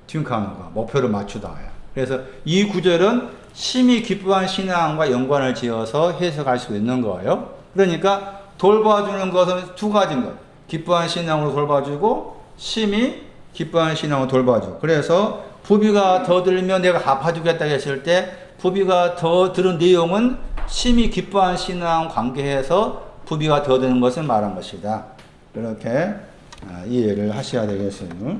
팅캉가 목표를 맞추다야. 그래서 이 구절은 심히 기뻐한 신앙과 연관을 지어서 해석할 수 있는 거예요. 그러니까 돌봐주는 것은 두 가지인 거예요. 기뻐한 신앙으로 돌봐주고 심히 기뻐한 신앙으로 돌봐주고. 그래서 부비가 더 들면 내가 갚아주겠다 했을 때 부비가 더 들은 내용은 심히 기뻐한 신앙 관계해서 부비가 더 드는 것을 말한 것이다. 이렇게 이해를 하셔야 되겠어요.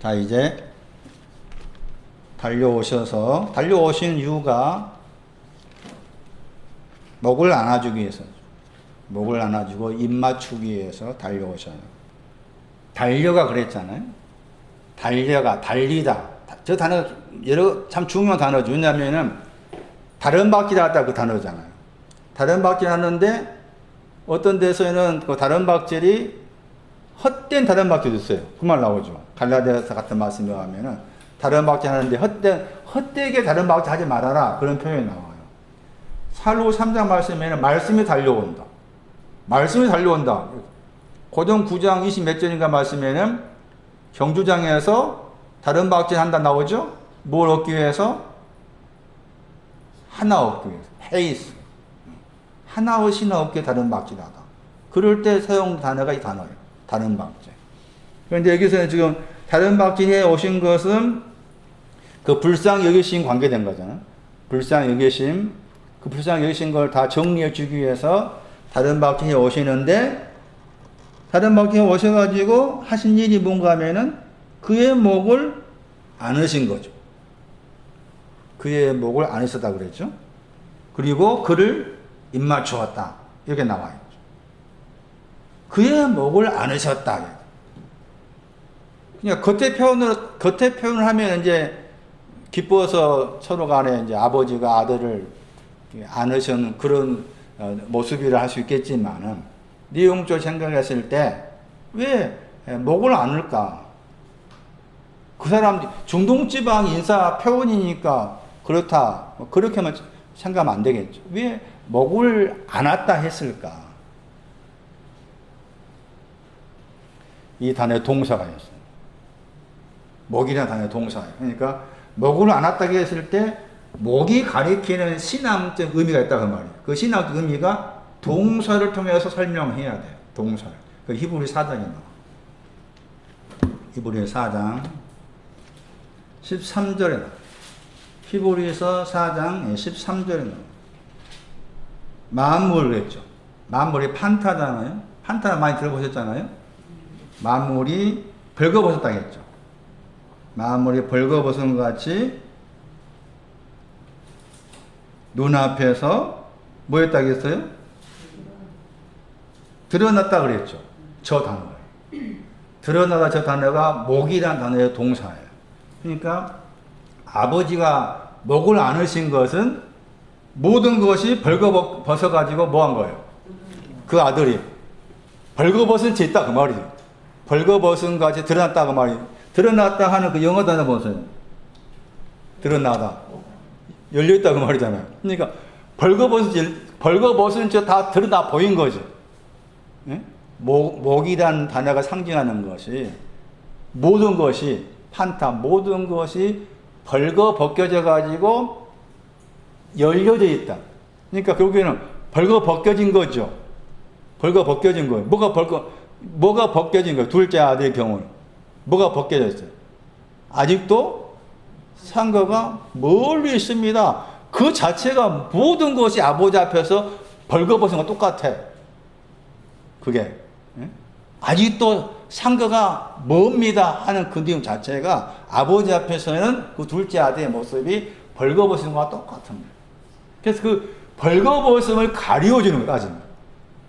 자, 이제 달려오신 이유가 목을 안아주기 위해서, 목을 안아주고 입 맞추기 위해서 달려오셔요. 달려가 그랬잖아요. 달리다. 저 단어 참 중요한 단어죠. 왜냐하면은 다른 박질 하다 그 단어잖아요. 다른 박질 하는데 어떤 데서는 그 다른 박질이 헛된 다른 박질도 있어요. 그 말 나오죠. 갈라디아서 같은 말씀에 하면은 다른 박질 하는데 헛되게 다른 박질 하지 말아라. 그런 표현이 나와요. 살로 3장 말씀에는 말씀이 달려온다. 말씀이 달려온다. 고전 9장 20 몇 절인가 말씀에는 경주장에서 다른 박진 한다 나오죠? 뭘 얻기 위해서? 하나 얻기 위해서. 헤이스. 하나의 신화 얻기 다른 박진하다. 그럴 때 사용 단어가 이 단어예요. 다른 박진. 그런데 여기서는 지금 다른 박진에 오신 것은 그 불쌍히 여기신 관계된 거잖아요. 불쌍히 여기심. 그 불쌍히 여기신 걸 다 정리해 주기 위해서 다른 박진에 오시는데, 다른 박진에 오셔가지고 하신 일이 뭔가 하면은 그의 목을 안으신 거죠. 그의 목을 안으셨다 그랬죠. 그리고 그를 입맞추었다. 이렇게 나와요. 그의 목을 안으셨다. 그냥 겉에 표현을 하면 이제 기뻐서 서로 간에 이제 아버지가 아들을 안으시는 그런 모습이라 할 수 있겠지만은, 내용적으로 생각했을 때 왜 목을 안을까? 그 사람 중동지방 인사 표현이니까 그렇다. 그렇게만 생각하면 안 되겠죠. 왜 목을 안았다 했을까? 이 단어의 동사가 있어요. 목이라는 단어의 동사예요. 그러니까 목을 안았다고 했을 때 목이 가리키는 신앙적 의미가 있다 그 말이에요. 그 신앙적 의미가 동사를 통해서 설명해야 돼요. 동사를. 그 히브리 4장에 나와. 히브리 4장 13절에 나와. 히브리서 4장 13절에 나와. 만물을 했죠. 만물이 판타잖아요. 판타 많이 들어보셨잖아요. 만물이 벌거벗었다고 했죠. 만물이 벌거벗은 것 같이 눈앞에서 뭐 했다고 했어요? 드러났다 그랬죠. 저 단어. 드러나다 저 단어가 목이란 단어의 동사예요. 그러니까 아버지가 목을 안으신 것은 모든 것이 벌거벗어가지고 뭐 한 거예요? 그 아들이 벌거벗은 채 있다 그 말이죠. 벌거벗은 같이 드러났다 그 말이에요. 드러났다 하는 그 영어 단어 보세요. 드러나다. 열려있다 그 말이잖아요. 그러니까 벌거벗은 채 다 드러나 보인 거죠. 예? 목이란 단어가 상징하는 것이 모든 것이 판타 모든 것이 벌거벗겨져 가지고 열려져 있다. 그러니까 결국에는 벌거벗겨진 거죠. 벌거벗겨진 거예요. 뭐가 벗겨진 거예요? 둘째 아들의 경우는 뭐가 벗겨졌어요? 아직도 상거가 멀리 있습니다. 그 자체가 모든 것이 아버지 앞에서 벌거벗은 거 똑같아. 그게 아직도 상거가 멉니다 하는 그 내용 자체가 아버지 앞에서는 그 둘째 아들의 모습이 벌거벗은 것과 똑같은 거예요. 그래서 그 벌거벗음을 가리워주는 거예요. 따지면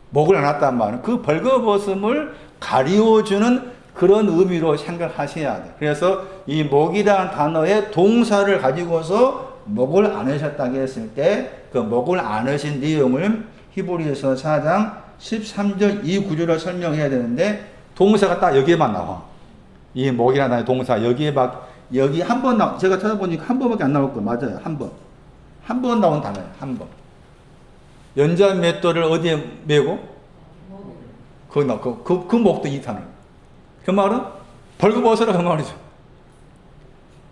목을 안았단 말은 그 벌거벗음을 가리워주는 그런 의미로 생각하셔야 돼요. 그래서 이 목이라는 단어의 동사를 가지고서 목을 안으셨다고 했을 때 그 목을 안으신 내용을 히브리서 4장 13절 이 구조를 설명해야 되는데 동사가 딱 여기에만 나와. 이 목이라는 동사 여기 한 번 나와. 제가 찾아보니까 한 번밖에 안 나올 거 맞아요. 한 번. 한 번 나온 단어예요. 한 번. 연자 맷돌을 어디에 메고? 거기 넣고 그 목도 이 단어. 그 말은 벌거벗으라 그 말이죠.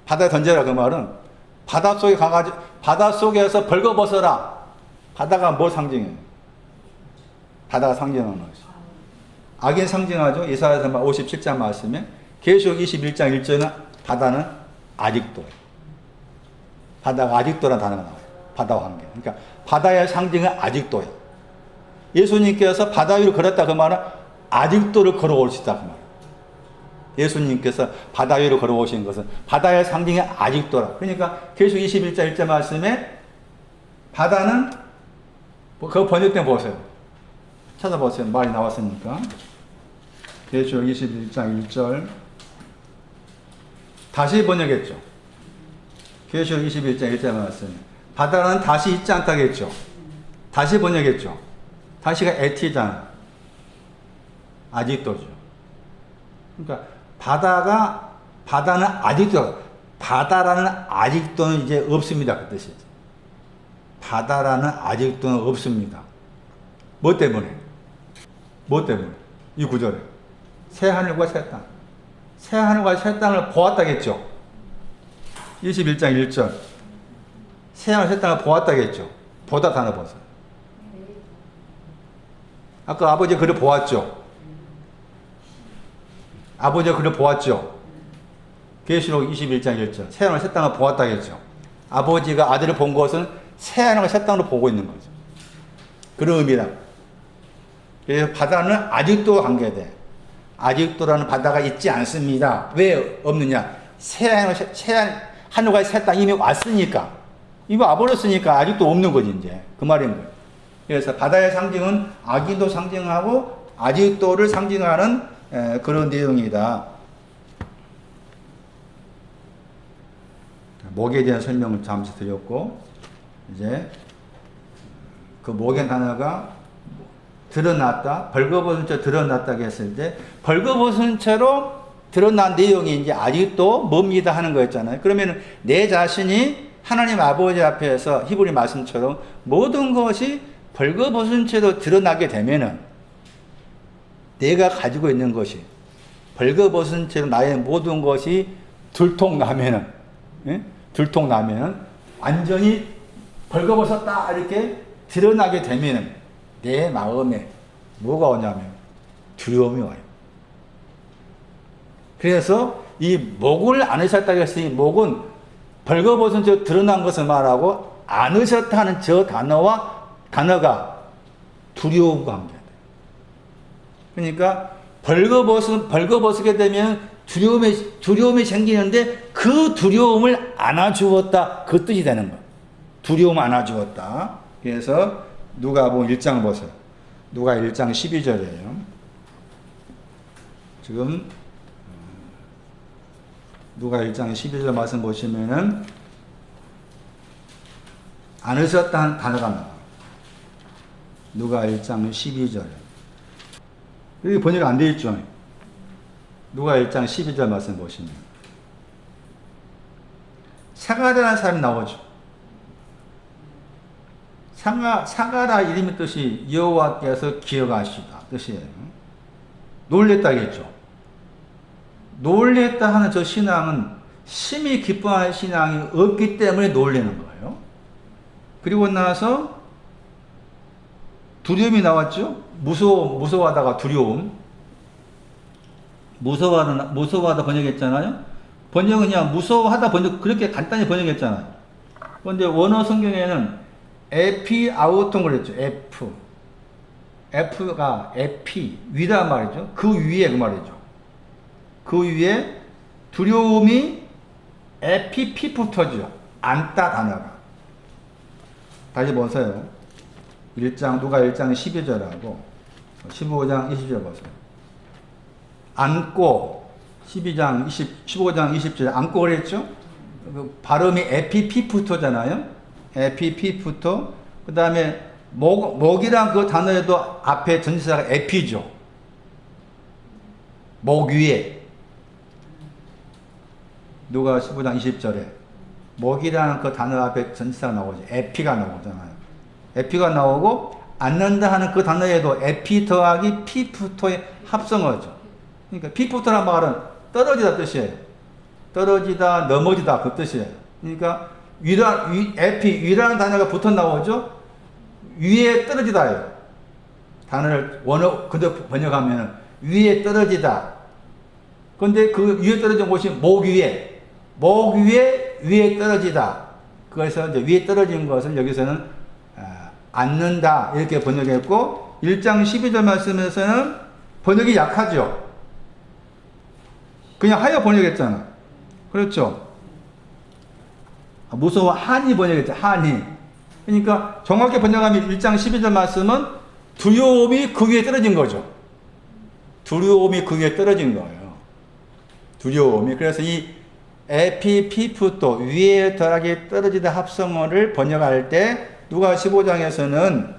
바다에 던져라 그 말은 바닷속에 가가지고 바닷속에서 벌거벗어라. 바다가 뭐 상징해요? 바다가 상징하는 것이. 악인 상징하죠. 이사야서 57장 말씀에 계시록 21장 1절은 바다는 아직도. 바다가 아직도라는 단어가 나와요. 바다와 관계. 그러니까 바다의 상징은 아직도예요. 예수님께서 바다 위로 걸었다 그 말은 아직도를 걸어올 수 있다 그 말이에요. 예수님께서 바다 위로 걸어오신 것은 바다의 상징이 아직도라. 그러니까 계시록 21장 1절 말씀에 바다는 그 번역된 보세요. 찾아보세요. 말이 나왔으니까. 계시록 21장 1절 다시 번역했죠. 계시록 21장 1절 말씀. 바다는 다시 있지 않다겠죠. 다시 번역했죠. 다시가 에티잖아. 아직도죠. 그러니까 바다는 아직도 바다라는 아직도는 이제 없습니다. 그 뜻이죠. 바다라는 아직도는 없습니다. 뭐 때문에? 뭐 때문에? 이 구절에. 새 하늘과 새 땅. 새 하늘과 새 땅을 보았다겠죠. 21장 1절. 새 하늘 새 땅을 보았다겠죠. 보다 단어 보세요. 아까 아버지가 그를 보았죠. 아버지가 그를 보았죠. 계시록 21장 1절. 새 하늘 새 땅을 보았다겠죠. 아버지가 아들을 본 것은 새 하늘과 새 땅으로 보고 있는 거죠. 그런 의미다. 그래서 바다는 아직도 관계돼. 아직도라는 바다가 있지 않습니다. 왜 없느냐? 새 하늘과 새 땅 이미 왔으니까. 이거 와버렸으니까 아직도 없는 거지, 이제. 그 말인 거예요. 그래서 바다의 상징은 아직도 상징하고 아직도를 상징하는 그런 내용이다. 목에 대한 설명을 잠시 드렸고, 이제 그 목의 단어가 드러났다, 벌거벗은 채로 드러났다고 했을 때, 벌거벗은 채로 드러난 내용이 이제 아직도 뭡니다 하는 거였잖아요. 그러면 내 자신이 하나님 아버지 앞에서 히브리 말씀처럼 모든 것이 벌거벗은 채로 드러나게 되면은, 내가 가지고 있는 것이 벌거벗은 채로 나의 모든 것이 들통나면은, 예? 들통나면은 완전히 벌거벗었다 이렇게 드러나게 되면은 내 마음에 뭐가 오냐면 두려움이 와요. 그래서 이 목을 안으셨다고 해서 이 목은 벌거벗은 채로 드러난 것을 말하고, 안으셨다는 저 단어가 두려움과 관계돼요. 그러니까 벌거벗게 되면 두려움이 생기는데 그 두려움을 안아주었다, 그 뜻이 되는 거예요. 두려움 안아주었다. 그래서 누가복음 1장 보세요. 누가 1장 12절이에요. 지금 누가 1장 12절 말씀 보시면은 안으셨다는 단어가 나와요. 누가 1장 12절. 여기 번역 안 되어 있죠. 누가 1장 12절 말씀 보시면 사가라는 사람이 나오죠. 사가라 이름의 뜻이 여호와께서 기억하시다 뜻이에요. 놀랬다겠죠. 놀랬다 하는 저 신앙은 심히 기뻐하는 신앙이 없기 때문에 놀라는 거예요. 그리고 나서 두려움이 나왔죠. 무서워하다가 두려움. 무서워하다 번역했잖아요. 번역은 그냥 무서워하다 그렇게 간단히 번역했잖아요. 그런데 원어 성경에는 에피아우톤 그랬죠. F가 위다 말이죠. 그 위에 그 말이죠. 그 위에 두려움이 에피피프터죠. 안다 단어가. 다시 보세요. 누가 1장 12절하고 15장 20절 보세요. 안고 15장 20절 안고 그랬죠? 그 발음이 에피피프토잖아요. 에피피프토. 그 다음에 목이란 그 단어에도 앞에 전치사가 에피죠. 목 위에. 누가 15장 20절에 목이라는 그 단어 앞에 전치사가 나오죠. 에피가 나오잖아요. 에피가 나오고 앉는다 하는 그 단어에도 에피 더하기 피프토의 합성어죠. 그러니까 피프토란 말은 떨어지다 뜻이에요. 떨어지다, 넘어지다 그 뜻이에요. 그러니까 위라는 단어가 붙어 나오죠. 위에 떨어지다예요. 단어를 원어 그대로 번역하면 위에 떨어지다. 그런데 그 위에 떨어진 곳이 목 위에 떨어지다. 그래서 이제 위에 떨어진 것을 여기서는 앉는다 이렇게 번역했고, 1장 12절 말씀에서는 번역이 약하죠. 그냥 하여 번역했잖아. 그렇죠. 무서워 한이 번역했죠. 한이. 그러니까 정확히 번역하면 1장 12절 말씀은 두려움이 그 위에 떨어진 거죠. 두려움이 그 위에 떨어진 거예요. 두려움이. 그래서 이 에피피프토 위에 더하기 떨어지다 합성어를 번역할 때 누가 15장에서는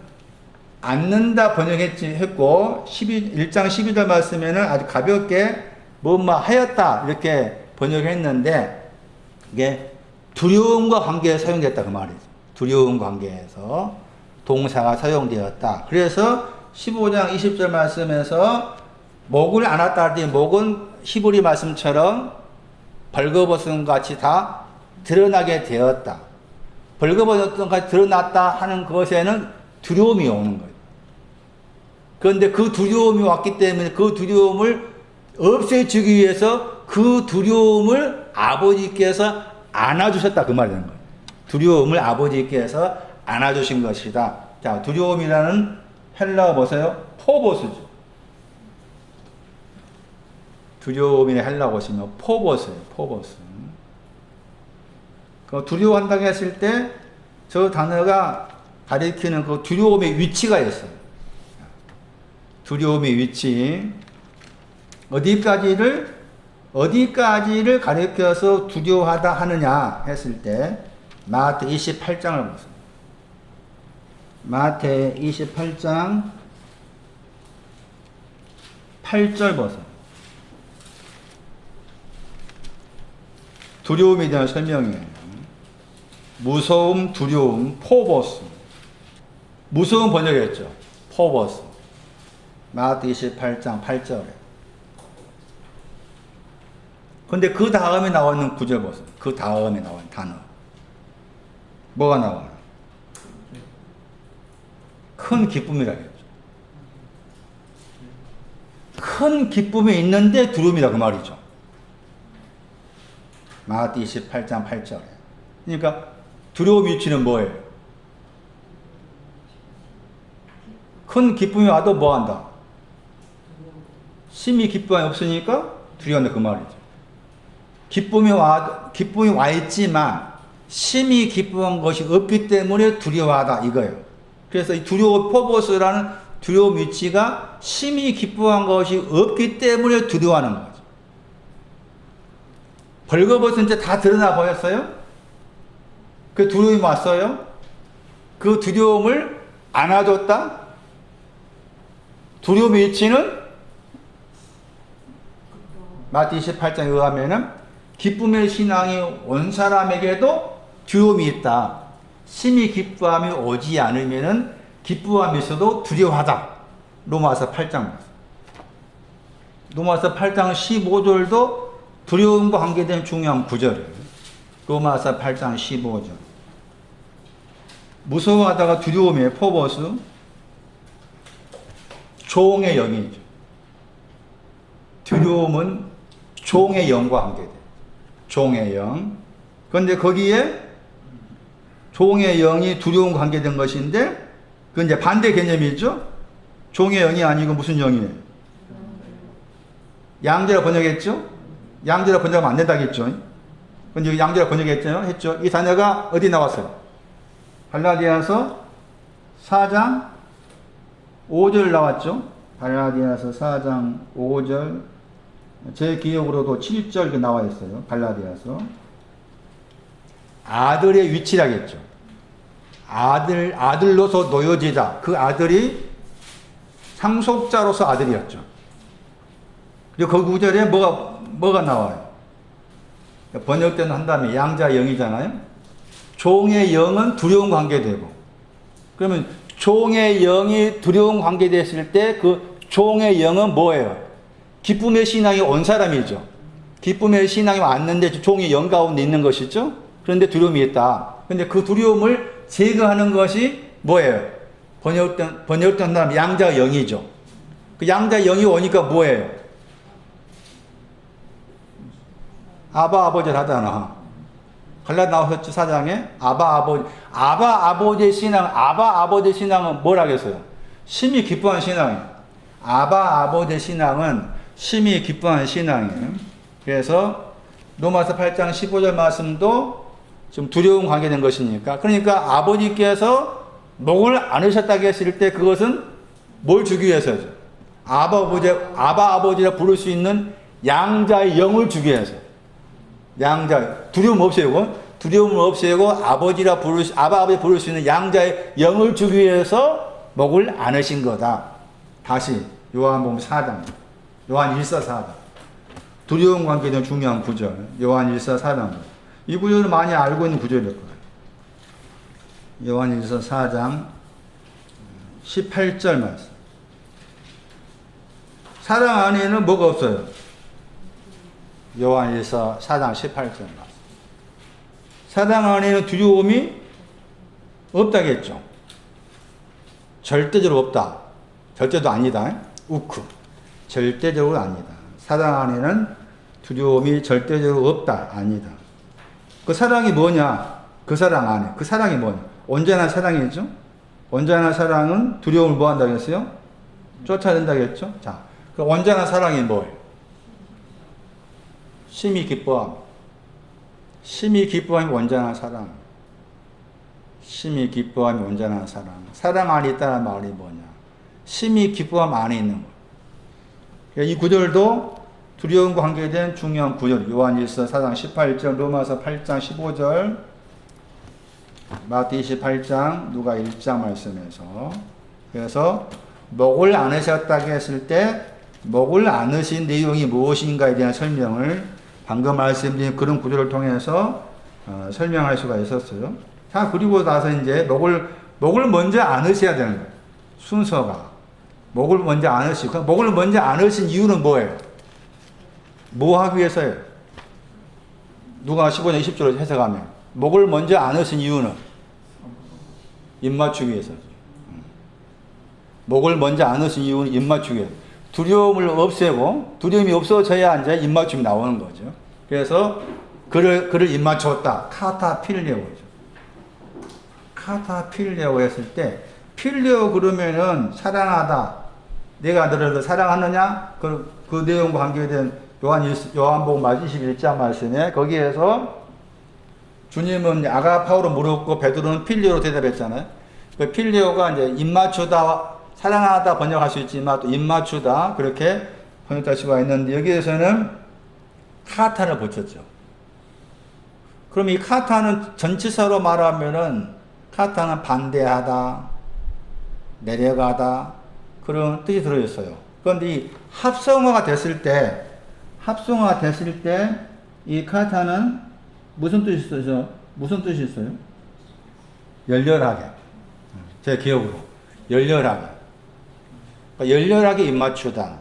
앉는다 번역했고 1장 12절 말씀에는 아주 가볍게 하였다 이렇게 번역했는데, 이게 두려움과 관계에 사용됐다 그 말이죠. 두려움 관계에서 동사가 사용되었다. 그래서 15장 20절 말씀에서 목을 안았다 할 때 목은 히브리 말씀처럼 벌거벗은 같이 다 드러나게 되었다. 벌거벗은 같이 드러났다 하는 것에는 두려움이 오는 거예요. 그런데 그 두려움이 왔기 때문에 그 두려움을 없애주기 위해서 그 두려움을 아버지께서 안아주셨다. 그 말이 되는 거예요. 두려움을 아버지께서 안아주신 것이다. 자, 두려움이라는 헬라어 보세요. 포보스죠. 두려움의 헬라어 보시면 포보스예요. 포보스. 그 두려워한다고 했을 때 저 단어가 가리키는 그 두려움의 위치가 있어요. 두려움의 위치. 어디까지를 가리켜서 두려워하다 하느냐 했을 때 마태 28장을 보세요. 마태 28장 8절 보세요. 두려움에 대한 설명이에요. 무서움, 두려움, 포보스. 무서움 번역했죠. 포보스. 마태 28장 8절에. 근데 그 다음에 나오는 구절 보세요. 그 다음에 나오는 단어. 뭐가 나와요? 큰 기쁨이라겠죠. 큰 기쁨이 있는데 두려움이다 그 말이죠. 마태 28장 8절에. 그러니까 두려움 위치는 뭐예요? 큰 기쁨이 와도 뭐 한다? 심히 기쁨이 없으니까 두려워한다 그 말이죠. 기쁨이 와 있지만 심히 기뻐한 것이 없기 때문에 두려워하다 이거예요. 그래서 이 두려워 포보스라는 두려움 위치가 심히 기뻐한 것이 없기 때문에 두려워하는 거죠. 벌거벗은 채 다 드러나 보였어요? 그 두려움이 왔어요? 그 두려움을 안아줬다? 두려움의 위치는 마태 28장에 의하면은 기쁨의 신앙이 온 사람에게도 두려움이 있다. 심히 기뻐함이 오지 않으면은 기뻐함이 있어도 두려워하다. 로마서 8장. 로마서 8장 15절도 두려움과 관계된 중요한 구절이에요. 로마서 8장 15절. 무서워하다가 두려움의 포보스. 종의 영이죠. 두려움은 종의 영과 관계돼요. 종의 영. 그런데 거기에 종의 영이 두려움과 관계된 것인데, 그건 이제 반대 개념이죠? 종의 영이 아니고 무슨 영이에요? 양자로 번역했죠? 양자로 번역하면 안 된다겠죠? 근데 양자로 번역했죠? 이 단어가 어디 나왔어요? 갈라디아서 4장 5절 나왔죠? 갈라디아서 4장 5절. 제 기억으로도 7절 나와 있어요. 갈라디아서. 아들의 위치라겠죠. 아들로서 놓여지다. 그 아들이 상속자로서 아들이었죠. 그리고 그 구절에 뭐가 나와요? 번역대는 한 다음에 양자 영이잖아요. 종의 영은 두려움 관계되고. 그러면 종의 영이 두려움 관계됐을 때 그 종의 영은 뭐예요? 기쁨의 신앙이 온 사람이죠. 기쁨의 신앙이 왔는데 종의 영 가운데 있는 것이죠. 그런데 두려움이 있다. 그런데 그 두려움을 제거하는 것이 뭐예요? 번역된 사람 양자 영이죠. 그 양자 영이 오니까 뭐예요? 아바 아버지를 하잖아. 갈라디아 나오셨죠? 4장에 아바 아버지의 신앙은 뭐라겠어요? 심히 기뻐하는 신앙이에요. 아바 아버지의 신앙은 심히 기뻐하는 신앙이에요. 그래서 로마서 8장 15절 말씀도 좀 두려움 관계된 것이니까. 그러니까 아버지께서 목을 안으셨다고 했을 때 그것은 뭘 주기 위해서죠? 아바 아버지라 부를 수 있는 양자의 영을 주기 위해서. 두려움 없애고 아바 아버지 부를 수 있는 양자의 영을 주기 위해서 목을 안으신 거다. 다시 요한복음 4장. 요한 1서 4장. 두려움 관계된 중요한 구절. 요한 1서 4장. 이 구절을 많이 알고 있는 구절이었거든요. 요한 1서 4장 18절 말씀. 사랑 안에는 뭐가 없어요? 요한일서 4장 18절. 사랑 안에는 두려움이 없다겠죠. 절대적으로 없다. 절대도 아니다. 우크. 절대적으로 아니다. 사랑 안에는 두려움이 절대적으로 없다. 아니다. 그 사랑이 뭐냐? 그 사랑 안에. 그 사랑이 뭐냐? 온전한 사랑이죠. 온전한 사랑은 두려움을 뭐 한다고 했어요? 쫓아낸다고 했죠. 자, 그 온전한 사랑이 뭐예요? 심히 기뻐함. 심히 기뻐함이 온전한 사랑. 심히 기뻐함이 온전한 사랑. 사랑 안에 있다는 말이 뭐냐? 심히 기뻐함 안에 있는 거. 이 구절도 두려움과 관계된 중요한 구절. 요한일서 4장 18절, 로마서 8장 15절, 마태 28장, 누가 1장 말씀에서. 그래서 목을 안으셨다고 했을 때 목을 안으신 내용이 무엇인가에 대한 설명을 방금 말씀드린 그런 구절을 통해서 설명할 수가 있었어요. 자, 그리고 나서 이제 목을 먼저 안으셔야 되는 거예요. 순서가. 목을 먼저 안으시고, 목을 먼저 안으신 이유는 뭐예요? 뭐 하기 위해서요? 누가 15장 20절로 해석하면 목을 먼저 안으신 이유는 입 맞추기 위해서. 목을 먼저 안으신 이유는 입 맞추기 위해서. 두려움을 없애고 두려움이 없어져야 이제 입 맞춤이 나오는 거죠. 그래서 그를 입 맞췄다. 카타 필레오죠. 카타 필레오 했을 때 필레오 그러면은 사랑하다. 내가 너를 사랑하느냐? 그 내용과 관계된 요한복음 21장 말씀에 거기에서 주님은 아가파오로 물었고 베드로는 필레오로 대답했잖아요. 그 필레오가 이제 입 맞추다, 사랑하다 번역할 수 있지만 또 입 맞추다 그렇게 번역할 수가 있는데 여기에서는 카타를 붙였죠. 그럼 이 카타는 전치사로 말하면은 카타는 반대하다, 내려가다 그런 뜻이 들어있어요. 그런데 이 합성어가 됐을 때 이 카타는 무슨 뜻이 있어요? 무슨 뜻이 있어요? 열렬하게. 제 기억으로 열렬하게. 그러니까 열렬하게 입맞추다.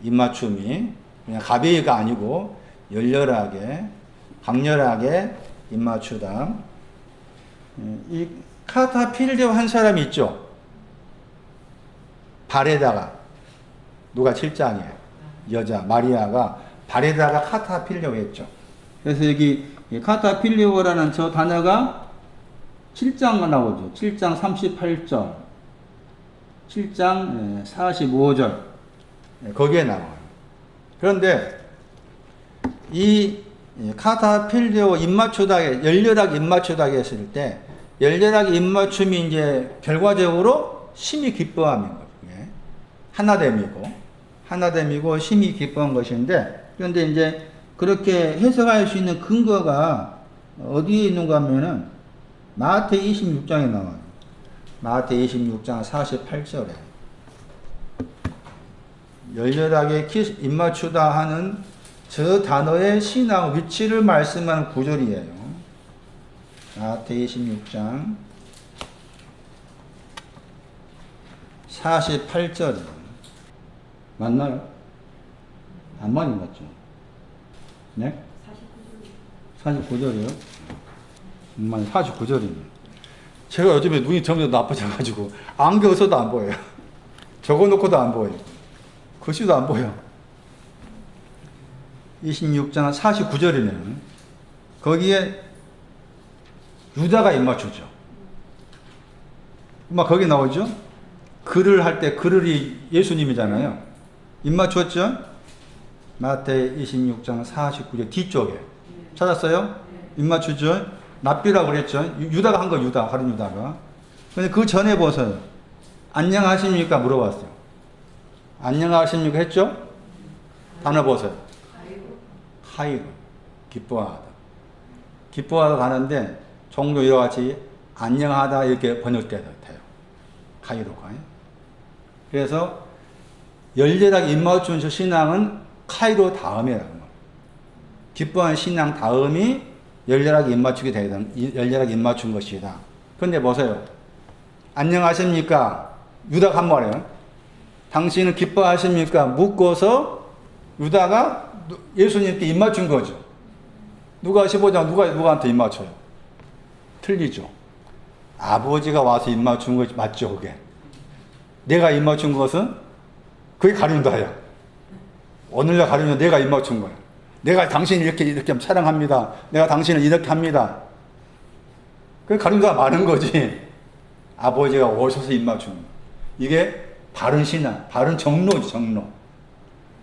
입맞춤이 그냥 가벼이가 아니고 열렬하게, 강렬하게 입맞추다. 이 카타 필레오 한 사람이 있죠. 발에다가 누가 7장이에요. 여자 마리아가 발에다가 카타 필레오 했죠. 그래서 여기 카타 필레오라는 저 단어가 7장가 나오죠. 7장 38절, 7장 45절 거기에 나와요. 그런데 이 카타 필레오 입맞추다게 열렬하게 입맞추다게 했을 때 열렬하게 입맞춤이 이제 결과적으로 심히 기뻐함인 거예요. 하나됨이고 심히 기뻐한 것인데 그런데 이제 그렇게 해석할 수 있는 근거가 어디에 있는가 하면은 마태 26장에 나와요. 마태 26장 48절에 열렬하게 입맞추다 하는 저 단어의 신앙 위치를 말씀하는 구절이에요. 마태 26장 48절 맞나요? 안 많이 맞죠? 네? 49절이요? 49절이네. 제가 요즘에 눈이 점점 나빠져가지고 안경 써도 안 보여요. 적어놓고도 안 보여요. 글씨도 안 보여. 26장 49절이네요. 거기에 유다가 입맞추죠. 막 거기 나오죠? 글을 할 때 글이 예수님이잖아요. 입맞추었죠? 마태 26장 49절 뒤쪽에 찾았어요? 입맞추죠? 납비라고 그랬죠? 유다가 한 거 유다, 가룟 유다가. 근데 그 전에 보세요. 안녕하십니까? 물어봤어요. 안녕하십니까? 했죠? 단어 보세요. 카이로. 기뻐하다. 기뻐하다 가는데 종종 이와 같이 안녕하다 이렇게 번역돼요. 카이로가. 그래서 열렬하게 입맞춘 저 신앙은 카이로 다음이라는 거예요. 기뻐하는 신앙 다음이 열렬하게 입맞추게 되는, 열렬하게 입맞춘 것이다. 그런데 보세요. 안녕하십니까? 유다가 한 말이에요. 당신은 기뻐하십니까? 묻고서 유다가 예수님께 입 맞춘 거죠. 누가 15장 누가한테 입 맞춰요? 틀리죠. 아버지가 와서 입 맞춘 거 맞죠, 그게. 내가 입 맞춘 것은 그게 가룟유다야. 오늘날 가룟유다 내가 입 맞춘 거야. 내가 당신을 이렇게 사랑합니다. 내가 당신을 이렇게 합니다. 그게 가룟유다가 많은 거지. 아버지가 오셔서 입 맞춘 거. 이게 바른 신앙, 바른 정로지, 정로.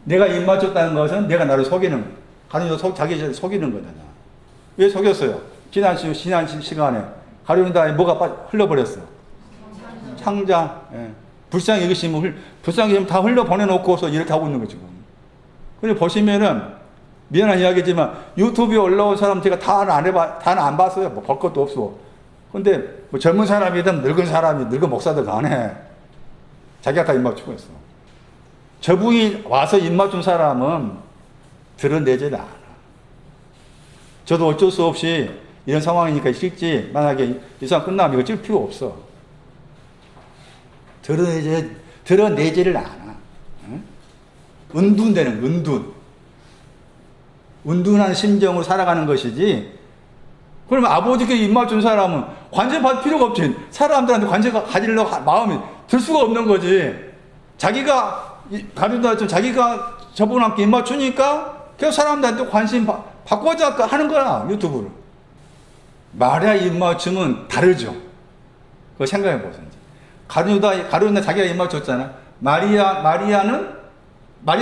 내가 입 맞췄다는 것은 내가 나를 속이는 거야. 가룟유다 자기 자신을 속이는 거잖아. 왜 속였어요? 지난 시간에 가룟유다에 뭐가 흘러버렸어? 창자. 예. 불쌍히 여기시면 다 흘러보내놓고서 이렇게 하고 있는 거지, 지금. 근데 보시면은, 미안한 이야기지만, 유튜브에 올라온 사람 제가 다는 안 봤어요. 뭐 볼 것도 없어. 근데, 뭐 젊은 사람이든 늙은 사람이, 늙은 목사들 간에 자기가 다 입 맞추고 있어. 저분이 와서 입 맞춘 사람은 드러내지를 않아. 저도 어쩔 수 없이 이런 상황이니까 찍지, 만약에 이 상황 끝나면 이거 찍을 필요 없어. 드러내지를 않아. 응? 은둔되는, 은둔한 심정으로 살아가는 것이지. 그러면 아버지께 입 맞춘 사람은 관심 받을 필요가 없지. 사람들한테 관심 가지려고 마음이 들 수가 없는 거지. 자기가 저분한테 입 맞추니까 계속 사람들한테 관심 받고자 하는 거야, 유튜브를. 마리아 입 맞춤은 다르죠. 그거 생각해 보세요. 가룟유다 자기가 입 맞췄잖아. 마리아가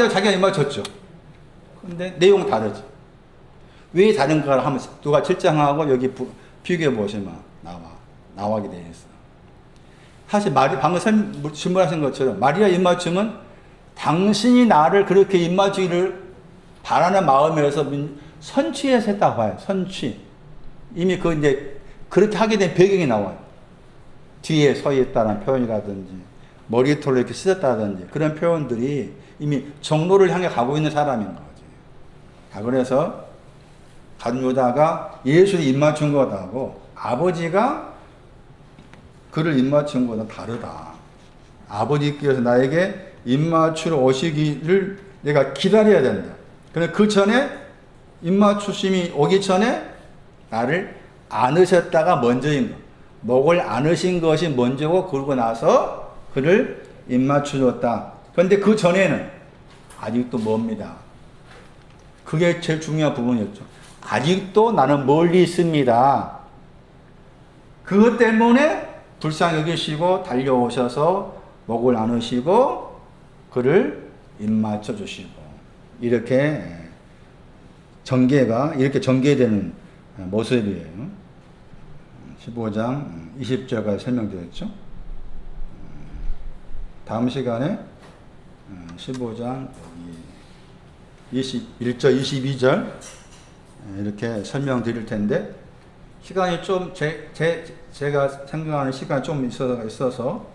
자기가 입 맞췄죠. 근데 내용 다르죠. 왜 다른가를 하면 누가 7장하고 여기 비교해 보시면 나오게 되어 있어. 사실 방금 질문하신 것처럼 마리아 입 맞춤은 당신이 나를 그렇게 입 맞추기를 바라는 마음에서 선취해서 했다고 봐요. 선취. 이미 그렇게 하게 된 배경이 나와요. 뒤에 서 있다는 표현이라든지 머리털로 이렇게 씻었다든지 그런 표현들이 이미 정로를 향해 가고 있는 사람인 거지. 그래서 가룟유다가 예수를 입 맞춘 것하고 아버지가 그를 입 맞춘 것은 다르다. 아버지께서 나에게 입 맞추러 오시기를 내가 기다려야 된다. 그런데 그 전에 입 맞추심이 오기 전에 나를 안으셨다가 먼저인 거. 목을 안으신 것이 먼저고 그러고 나서 그를 입 맞추셨다. 그런데 그 전에는 아직도 멉니다. 그게 제일 중요한 부분이었죠. 아직도 나는 멀리 있습니다. 그것 때문에 불쌍히 여기시고 달려오셔서 목을 안으시고 그를 입 맞춰 주시고 이렇게 전개되는 모습이에요. 15장 20절까지 설명드렸죠. 다음 시간에 15장 21절, 22절 이렇게 설명드릴 텐데 시간이 좀 제가 생각하는 시간이 좀 있어서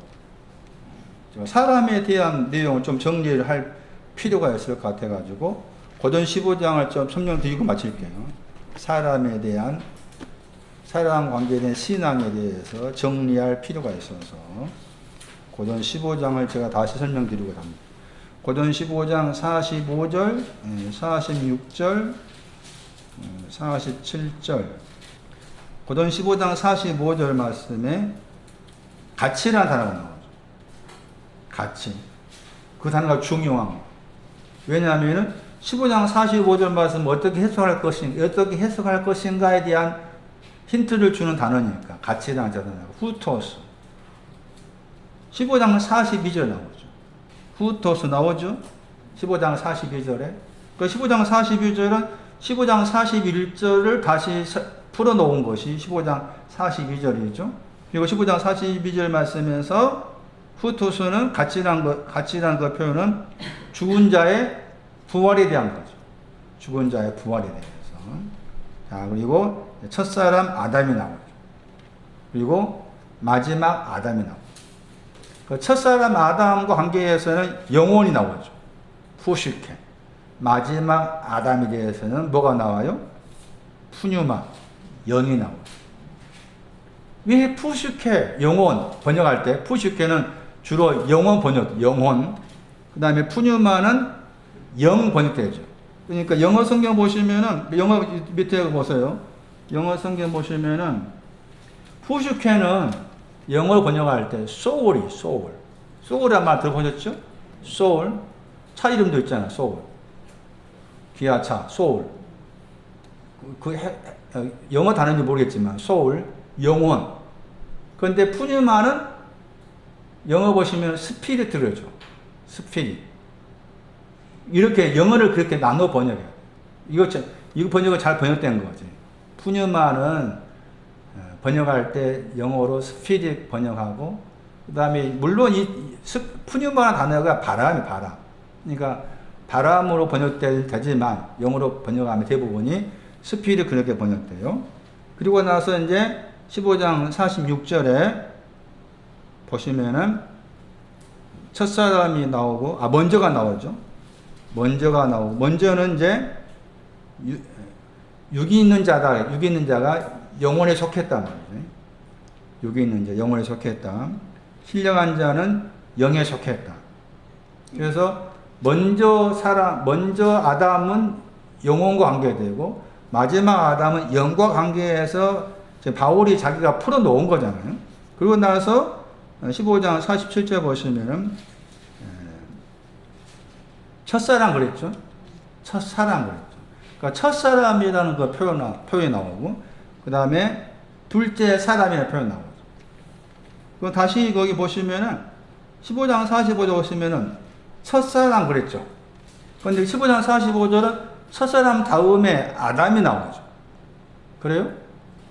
사람에 대한 내용을 좀 정리를 할 필요가 있을 것 같아가지고 고전 15장을 좀 설명드리고 마칠게요. 사람 관계에 대한 신앙에 대해서 정리할 필요가 있어서 고전 15장을 제가 다시 설명드리고 합니다. 고전 15장 45절, 46절, 47절. 고전 15장 45절 말씀에 가치라는 단어가 나오죠. 가치. 그 단어가 중요한 거예요. 왜냐하면 15장 45절 말씀 어떻게 해석할 것인가에 대한 힌트를 주는 단어니까. 가치라는 단어가 후토스. 15장 42절 나오죠. 후토스 나오죠. 15장 42절에. 그 15장 42절은 15장 41절을 다시 풀어놓은 것이 15장 42절이죠. 그리고 15장 42절 말씀에서 후토스는 가치란 그 표현은 죽은 자의 부활에 대한 거죠. 죽은 자의 부활에 대해서. 자, 그리고 첫사람 아담이 나오죠. 그리고 마지막 아담이 나오죠. 그 첫사람 아담과 관계에서는 영혼이 나오죠. 푸시케. 마지막 아담에 대해서는 뭐가 나와요? 푸뉴마. 영이 나오죠. 왜 푸시케, 영혼 번역할 때 푸시케는 주로 영혼 번역, 영혼. 그 다음에 푸뉴마는 영 번역되죠. 그러니까 영어 성경 보시면은, 영어 밑에 보세요. 영어 성경 보시면은, 푸슈케는 영어로 번역할 때, soul이, soul. soul이란 말 들어보셨죠? soul. 차 이름도 있잖아, soul. 기아차, soul. 영어 단어인지 모르겠지만, soul, 영혼. 그런데 푸뉴마는 영어 보시면 스피릿을 죠. 스피릿. 이렇게 영어를 그렇게 나눠 번역해요. 이거 번역은 잘 번역된 거지. 푸뉴마는 번역할 때 영어로 스피릿 번역하고, 그 다음에 물론 푸뉴마라는 단어가 바람이 바람. 그러니까 바람으로 번역되지만 영어로 번역하면 대부분이 스피릿 그렇게 번역돼요. 그리고 나서 이제 15장 46절에 보시면은 첫사람이 나오고, 먼저가 나오죠. 먼저가 나오고, 먼저는 이제 육이 있는 자다. 육이 있는 자가 영혼에 속했단 말이죠. 육이 있는 자, 영혼에 속했다. 신령한 자는 영에 속했다. 그래서 먼저 아담은 영혼과 관계되고, 마지막 아담은 영과 관계해서 바울이 자기가 풀어놓은 거잖아요. 그리고 나서 15장 47절 보시면은, 첫사랑 그랬죠. 첫사랑 그랬죠. 그러니까 첫사람이라는 그 표현이 나오고, 그 다음에 둘째 사람이라는 표현이 나오죠. 그럼 다시 거기 보시면은, 15장 45절 보시면은, 첫사랑 그랬죠. 그런데 15장 45절은 첫사람 다음에 아담이 나오죠. 그래요?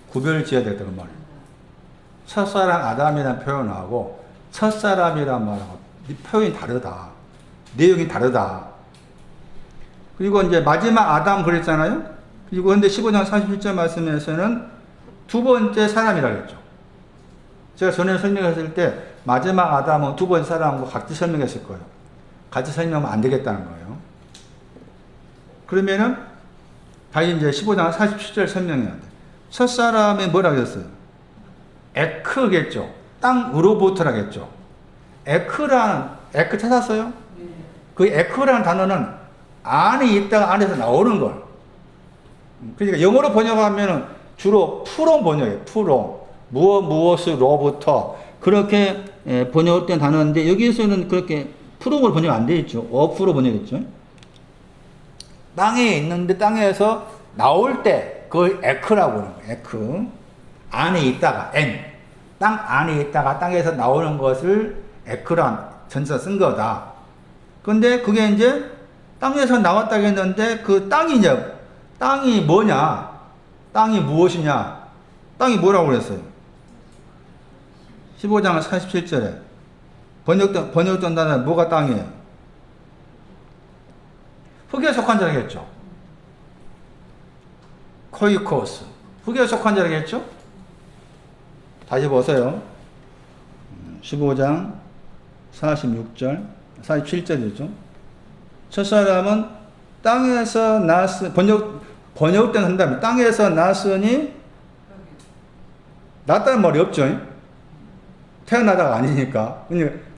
구별을 지어야 되겠다는 말이에요. 첫사랑 아담이라는 표현하고 첫사람이라는 말하고 표현이 다르다. 내용이 다르다. 그리고 이제 마지막 아담 그랬잖아요. 그리고 근데 15장 47절 말씀에서는 두 번째 사람이라고 했죠. 제가 전에 설명했을 때 마지막 아담은 두 번째 사람과 같이 설명했을 거예요. 같이 설명하면 안 되겠다는 거예요. 그러면은 다시 이제 15장 47절 설명해야 돼. 첫 사람이 뭐라고 했어요? 에크겠죠. 땅으로부터라겠죠. 에크 찾았어요? 그 에크라는 단어는 안에 있다가 안에서 나오는 걸. 그러니까 영어로 번역하면은 주로 프롬 번역이에요. 프롬. 무엇으로부터. 그렇게 번역된 단어인데, 여기에서는 그렇게 프롬으로 번역 안 되어 있죠. 어프로 번역했죠. 땅에 있는데 땅에서 나올 때 그걸 에크라고 하는 거예요. 에크. 안에 있다가, 땅 안에 있다가 땅에서 나오는 것을 에크란 전사 쓴 거다. 근데 그게 이제 땅에서 나왔다고 했는데 그 땅이 뭐냐? 땅이 무엇이냐? 땅이 뭐라고 그랬어요? 15장 47절에 번역된 단어는 뭐가 땅이에요? 흙에 속한 자라겠죠. 코이코스. 흙에 속한 자라겠죠? 다시 보세요. 15장 46절, 47절이죠. 첫사람은 땅에서 번역된 한다면 땅에서 났으니, 났다는 말이 없죠. 태어나다가 아니니까.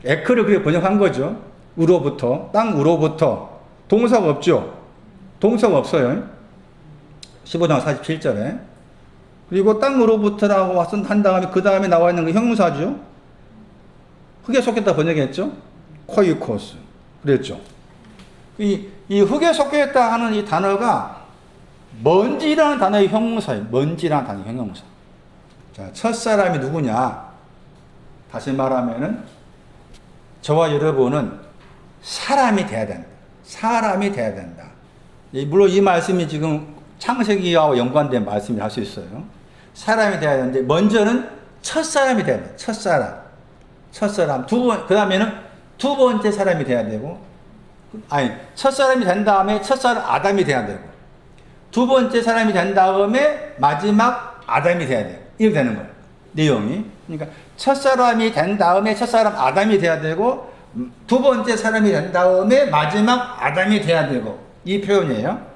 에크를 그렇게 번역한 거죠. 우로부터, 땅으로부터. 동사가 없죠. 동사가 없어요. 15장 47절에. 그리고 땅으로부터라고 한 다음에 그 다음에 나와 있는 그 형용사죠. 흙에 속했다 번역했죠. 코이코스. 그랬죠. 이 흙에 속했다 하는 이 단어가 먼지라는 단어의 형용사예요. 먼지라는 단어의 형용사. 자, 첫사람이 누구냐? 다시 말하면은 저와 여러분은 사람이 돼야 된다. 사람이 돼야 된다. 물론 이 말씀이 지금 창세기와 연관된 말씀을 할 수 있어요. 사람이 돼야 되는데 먼저는 첫사람이 돼야 돼. 첫사람. 그 다음에는 두 번째 사람이 돼야 되고, 첫사람이 된 다음에 첫사람 아담이 돼야 되고, 두 번째 사람이 된 다음에 마지막 아담이 돼야 돼요. 이렇게 되는 거예요. 내용이. 그러니까 첫사람이 된 다음에 첫사람 아담이 돼야 되고, 두 번째 사람이 된 다음에 마지막 아담이 돼야 되고, 이 표현이에요.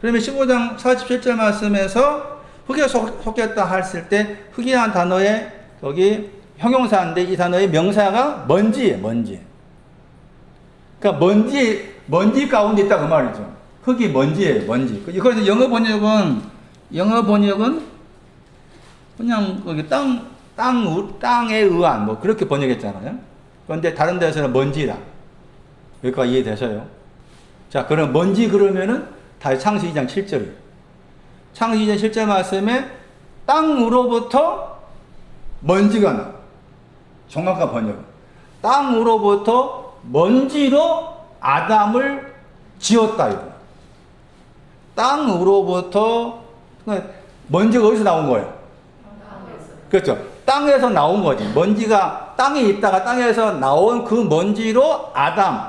그러면 15장 47절 말씀에서 흙에 속했다 했을 때 흙이라는 단어의 거기 형용사인데 이 단어의 명사가 먼지예요. 먼지. 그러니까 먼지 가운데 있다 그 말이죠. 흙이 먼지예요, 먼지. 그래서 영어 번역은 그냥 거기 땅에 의한 뭐 그렇게 번역했잖아요. 그런데 다른 데서는 먼지라. 여기까지 이해되셔요? 자, 그럼 먼지 그러면은 다 창세기 2장 7절이에요. 창세기 2장 7절 말씀에 땅으로부터 먼지가 나. 정확한 번역은. 땅으로부터 먼지로 아담을 지었다. 이거. 땅으로부터, 먼지가 어디서 나온 거예요? 그렇죠. 땅에서 나온 거지. 먼지가 땅에 있다가 땅에서 나온 그 먼지로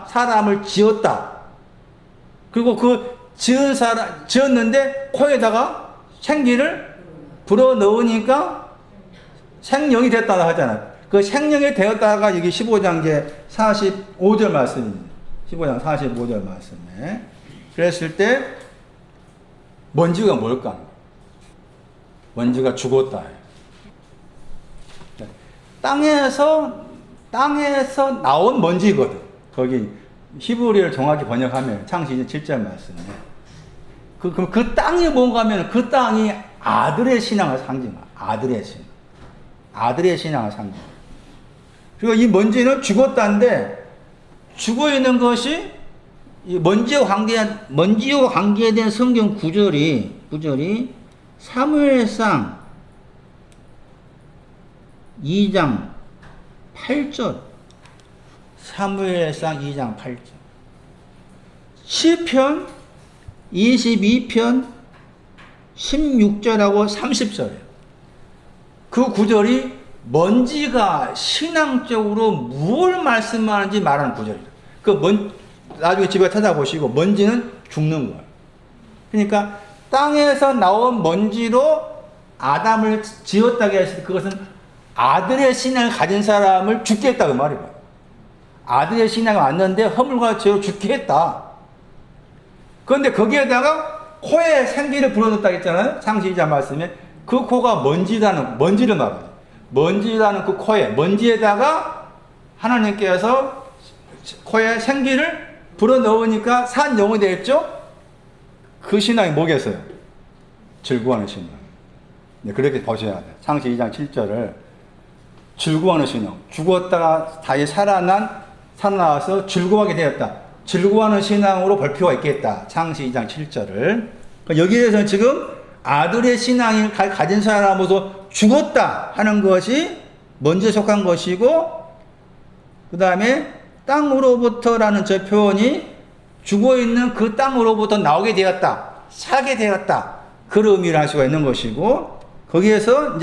사람을 지었다. 그리고 그 지었는데 코에다가 생기를 불어 넣으니까 생명이 됐다 하잖아요. 그 생명이 되었다가 여기 15장 이제 45절 말씀입니다. 15장 45절 말씀에. 그랬을 때 먼지가 뭘까? 먼지가 죽었다. 땅에서 나온 먼지거든. 거기 히브리어를 정확히 번역하면 창세기 7절 말씀에. 그럼 그 땅이 뭔가 하면 그 땅이 아들의 신앙을 상징하. 아들의 신앙을 상징. 그리고 이 먼지는 죽었다는데 죽어 있는 것이 이 먼지와 관계된 성경 구절이 사무엘상 2장 8절. 사무엘상 2장 8절. 시편 22편 16절하고 30절이에요. 그 구절이 먼지가 신앙적으로 무엇을 말씀하는지 말하는 구절이에요. 나중에 집에 찾아보시고 먼지는 죽는 거예요. 그러니까 땅에서 나온 먼지로 아담을 지었다고 했을 때 그것은 아들의 신앙을 가진 사람을 죽게 했다 그 말이에요. 아들의 신앙이 왔는데 허물과 죄로 죽게 했다. 그런데 거기에다가 코에 생기를 불어넣었다고 했잖아요. 창세기 2장 말씀에. 그 코가 먼지를 말해요. 먼지라는 그 코에, 먼지에다가 하나님께서 코에 생기를 불어넣으니까 산 영이 되었죠? 그 신앙이 뭐겠어요? 즐거워하는 신앙. 네, 그렇게 보셔야 돼요. 창세기 2장 7절을 즐거워하는 신앙. 죽었다가 다시 살아나서 즐거워하게 되었다. 즐거워하는 신앙으로 볼 필요가 있겠다. 창세기 2장 7절을. 여기에서는 지금 아들의 신앙을 가진 사람으로서 죽었다 하는 것이 먼저 속한 것이고, 그 다음에 땅으로부터라는 저 표현이 죽어있는 그 땅으로부터 나오게 되었다. 살게 되었다. 그런 의미를 할 수가 있는 것이고, 거기에서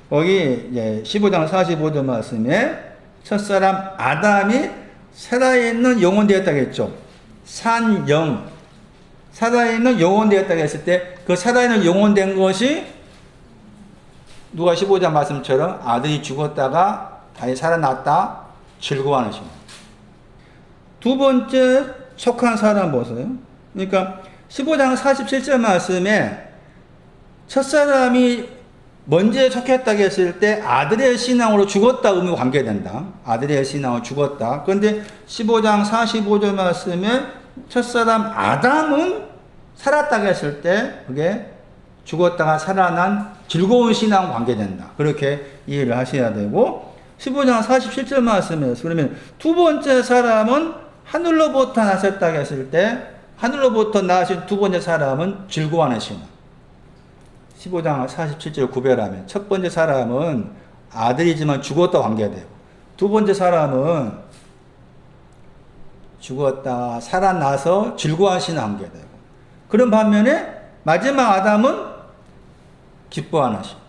거기 15장 45절 말씀에 첫사람 아담이 살아있는 영혼 되었다고 했죠. 살아있는 영혼 되었다고 했을 때 그 살아있는 영혼 된 것이 누가 15장 말씀처럼 아들이 죽었다가 다시 살아났다. 즐거워하는 신앙. 두 번째 속한 사람 보세요. 그러니까 15장 47절 말씀에 첫사람이 먼지에 속했다고 했을 때 아들의 신앙으로 죽었다 의미가 관계된다. 아들의 신앙으로 죽었다. 그런데 15장 45절 말씀에 첫사람 아담은 살았다고 했을 때 그게 죽었다가 살아난 즐거운 신앙과 관계된다. 그렇게 이해를 하셔야 되고, 15장 47절 말씀에서 그러면 두 번째 사람은 하늘로부터 나셨다고 했을 때 하늘로부터 나신 두 번째 사람은 즐거워하는 신앙. 15장 47절 구별하면 첫 번째 사람은 아들이지만 죽었다 관계되고, 두 번째 사람은 죽었다 살아나서 즐거워하는 신앙 관계되고, 그런 반면에 마지막 아담은 기뻐하는 신앙.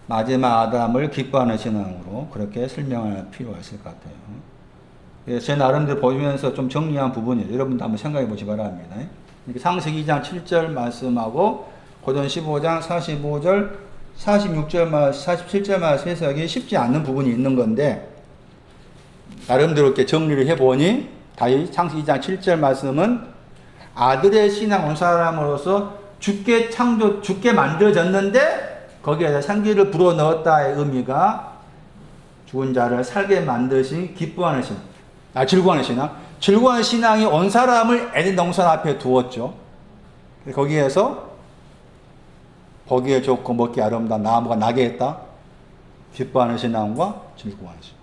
마지막 아담을 기뻐하는 신앙으로 그렇게 설명할 필요가 있을 것 같아요. 제 나름대로 보면서 좀 정리한 부분이에요. 여러분도 한번 생각해 보시 바랍니다. 창세기 2장 7절 말씀하고 고전 15장 45절, 46절, 47절 말씀 해석이 쉽지 않는 부분이 있는 건데, 나름대로 이렇게 정리를 해보니 다시 창세기 2장 7절 말씀은 아들의 신앙 온 사람으로서 죽게 만들어졌는데 거기에다 생기를 불어넣었다의 의미가 죽은 자를 살게 만드신 기뻐하는 신앙, 즐거워하는 신앙. 즐거운 신앙이 온 사람을 에덴 동산 앞에 두었죠. 거기에서 보기에 좋고 먹기 아름다운 나무가 나게 했다. 기뻐하는 신앙과 즐거워하는 신앙.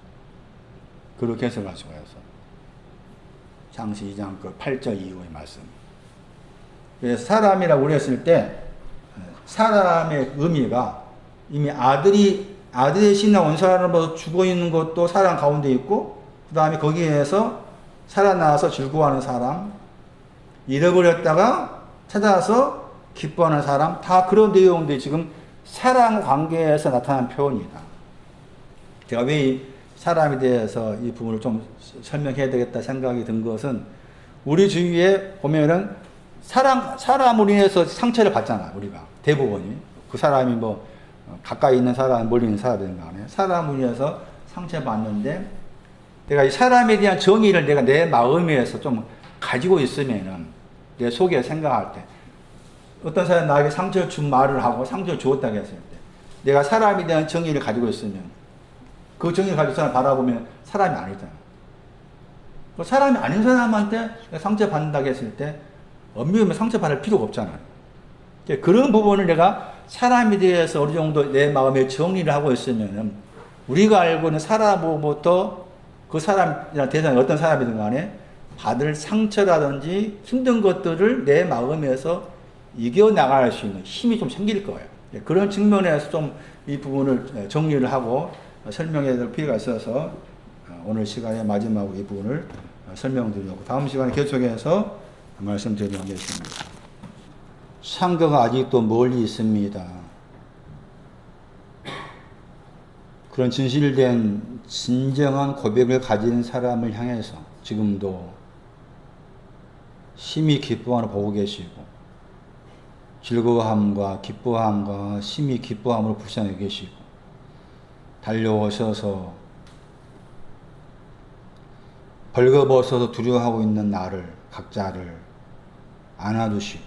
그렇게 해석할 수가 있어요. 창시 2장 그 8절 이후의 말씀. 그래서 사람이라고 우리 했을 때 사람의 의미가 이미 아들의 신앙 온 사람으로서 죽어 있는 것도 사람 가운데 있고, 그 다음에 거기에서 살아나서 즐거워하는 사람, 잃어버렸다가 찾아서 기뻐하는 사람, 다 그런 내용들이 지금 사랑 관계에서 나타난 표현이다. 제가 왜 이 사람에 대해서 이 부분을 좀 설명해야 되겠다 생각이 든 것은, 우리 주위에 보면은 사람으로 인해서 상처를 받잖아, 우리가. 대부분이. 그 사람이 뭐, 가까이 있는 사람, 멀리 있는 사람이든 간에 사람으로 인해서 상처받는데, 내가 이 사람에 대한 정의를 내가 내 마음에서 좀 가지고 있으면은, 내 속에 생각할 때, 어떤 사람이 나에게 상처를 준 말을 하고 상처를 주었다고 했을 때, 내가 사람에 대한 정의를 가지고 있으면, 그 정의를 가지고 사람 바라보면 사람이 아니잖아. 그 사람이 아닌 사람한테 상처받는다고 했을 때, 엄밀히 상처받을 필요가 없잖아요. 그런 부분을 내가 사람에 대해서 어느 정도 내 마음에 정리를 하고 있으면은, 우리가 알고 있는 사람으로부터 그 사람이나 대상이 어떤 사람이든 간에 받을 상처라든지 힘든 것들을 내 마음에서 이겨나갈 수 있는 힘이 좀 생길 거예요. 그런 측면에서 좀 이 부분을 정리를 하고 설명해야 될 필요가 있어서 오늘 시간에 마지막으로 이 부분을 설명드리려고, 다음 시간에 계속해서 말씀드리겠습니다. 상거가 아직도 멀리 있습니다. 그런 진실된 진정한 고백을 가진 사람을 향해서 지금도 심히 기뻐함을 보고 계시고, 즐거워함과 기뻐함과 심히 기뻐함을 불쌍히 계시고, 달려오셔서 벌거벗어서 두려워하고 있는 나를, 각자를 안아주시고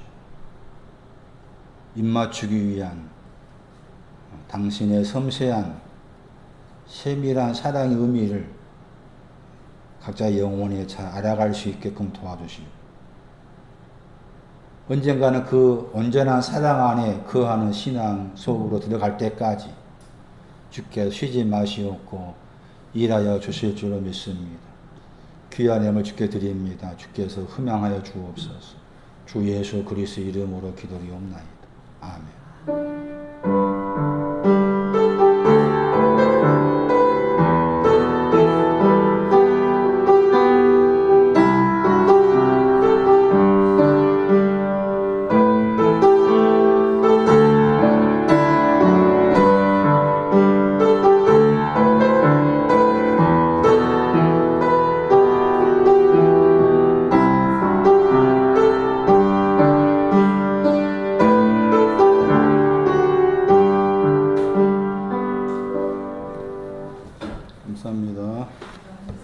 입맞추기 위한 당신의 섬세한 세밀한 사랑의 의미를 각자의 영혼에 잘 알아갈 수 있게끔 도와주시고, 언젠가는 그 온전한 사랑 안에 거하는 신앙 속으로 들어갈 때까지 주께서 쉬지 마시옵고 일하여 주실 줄로 믿습니다. 귀한 예물 주께 드립니다. 주께서 흠양하여 주옵소서. 주 예수 그리스도 이름으로 기도리옵나이다. 아멘.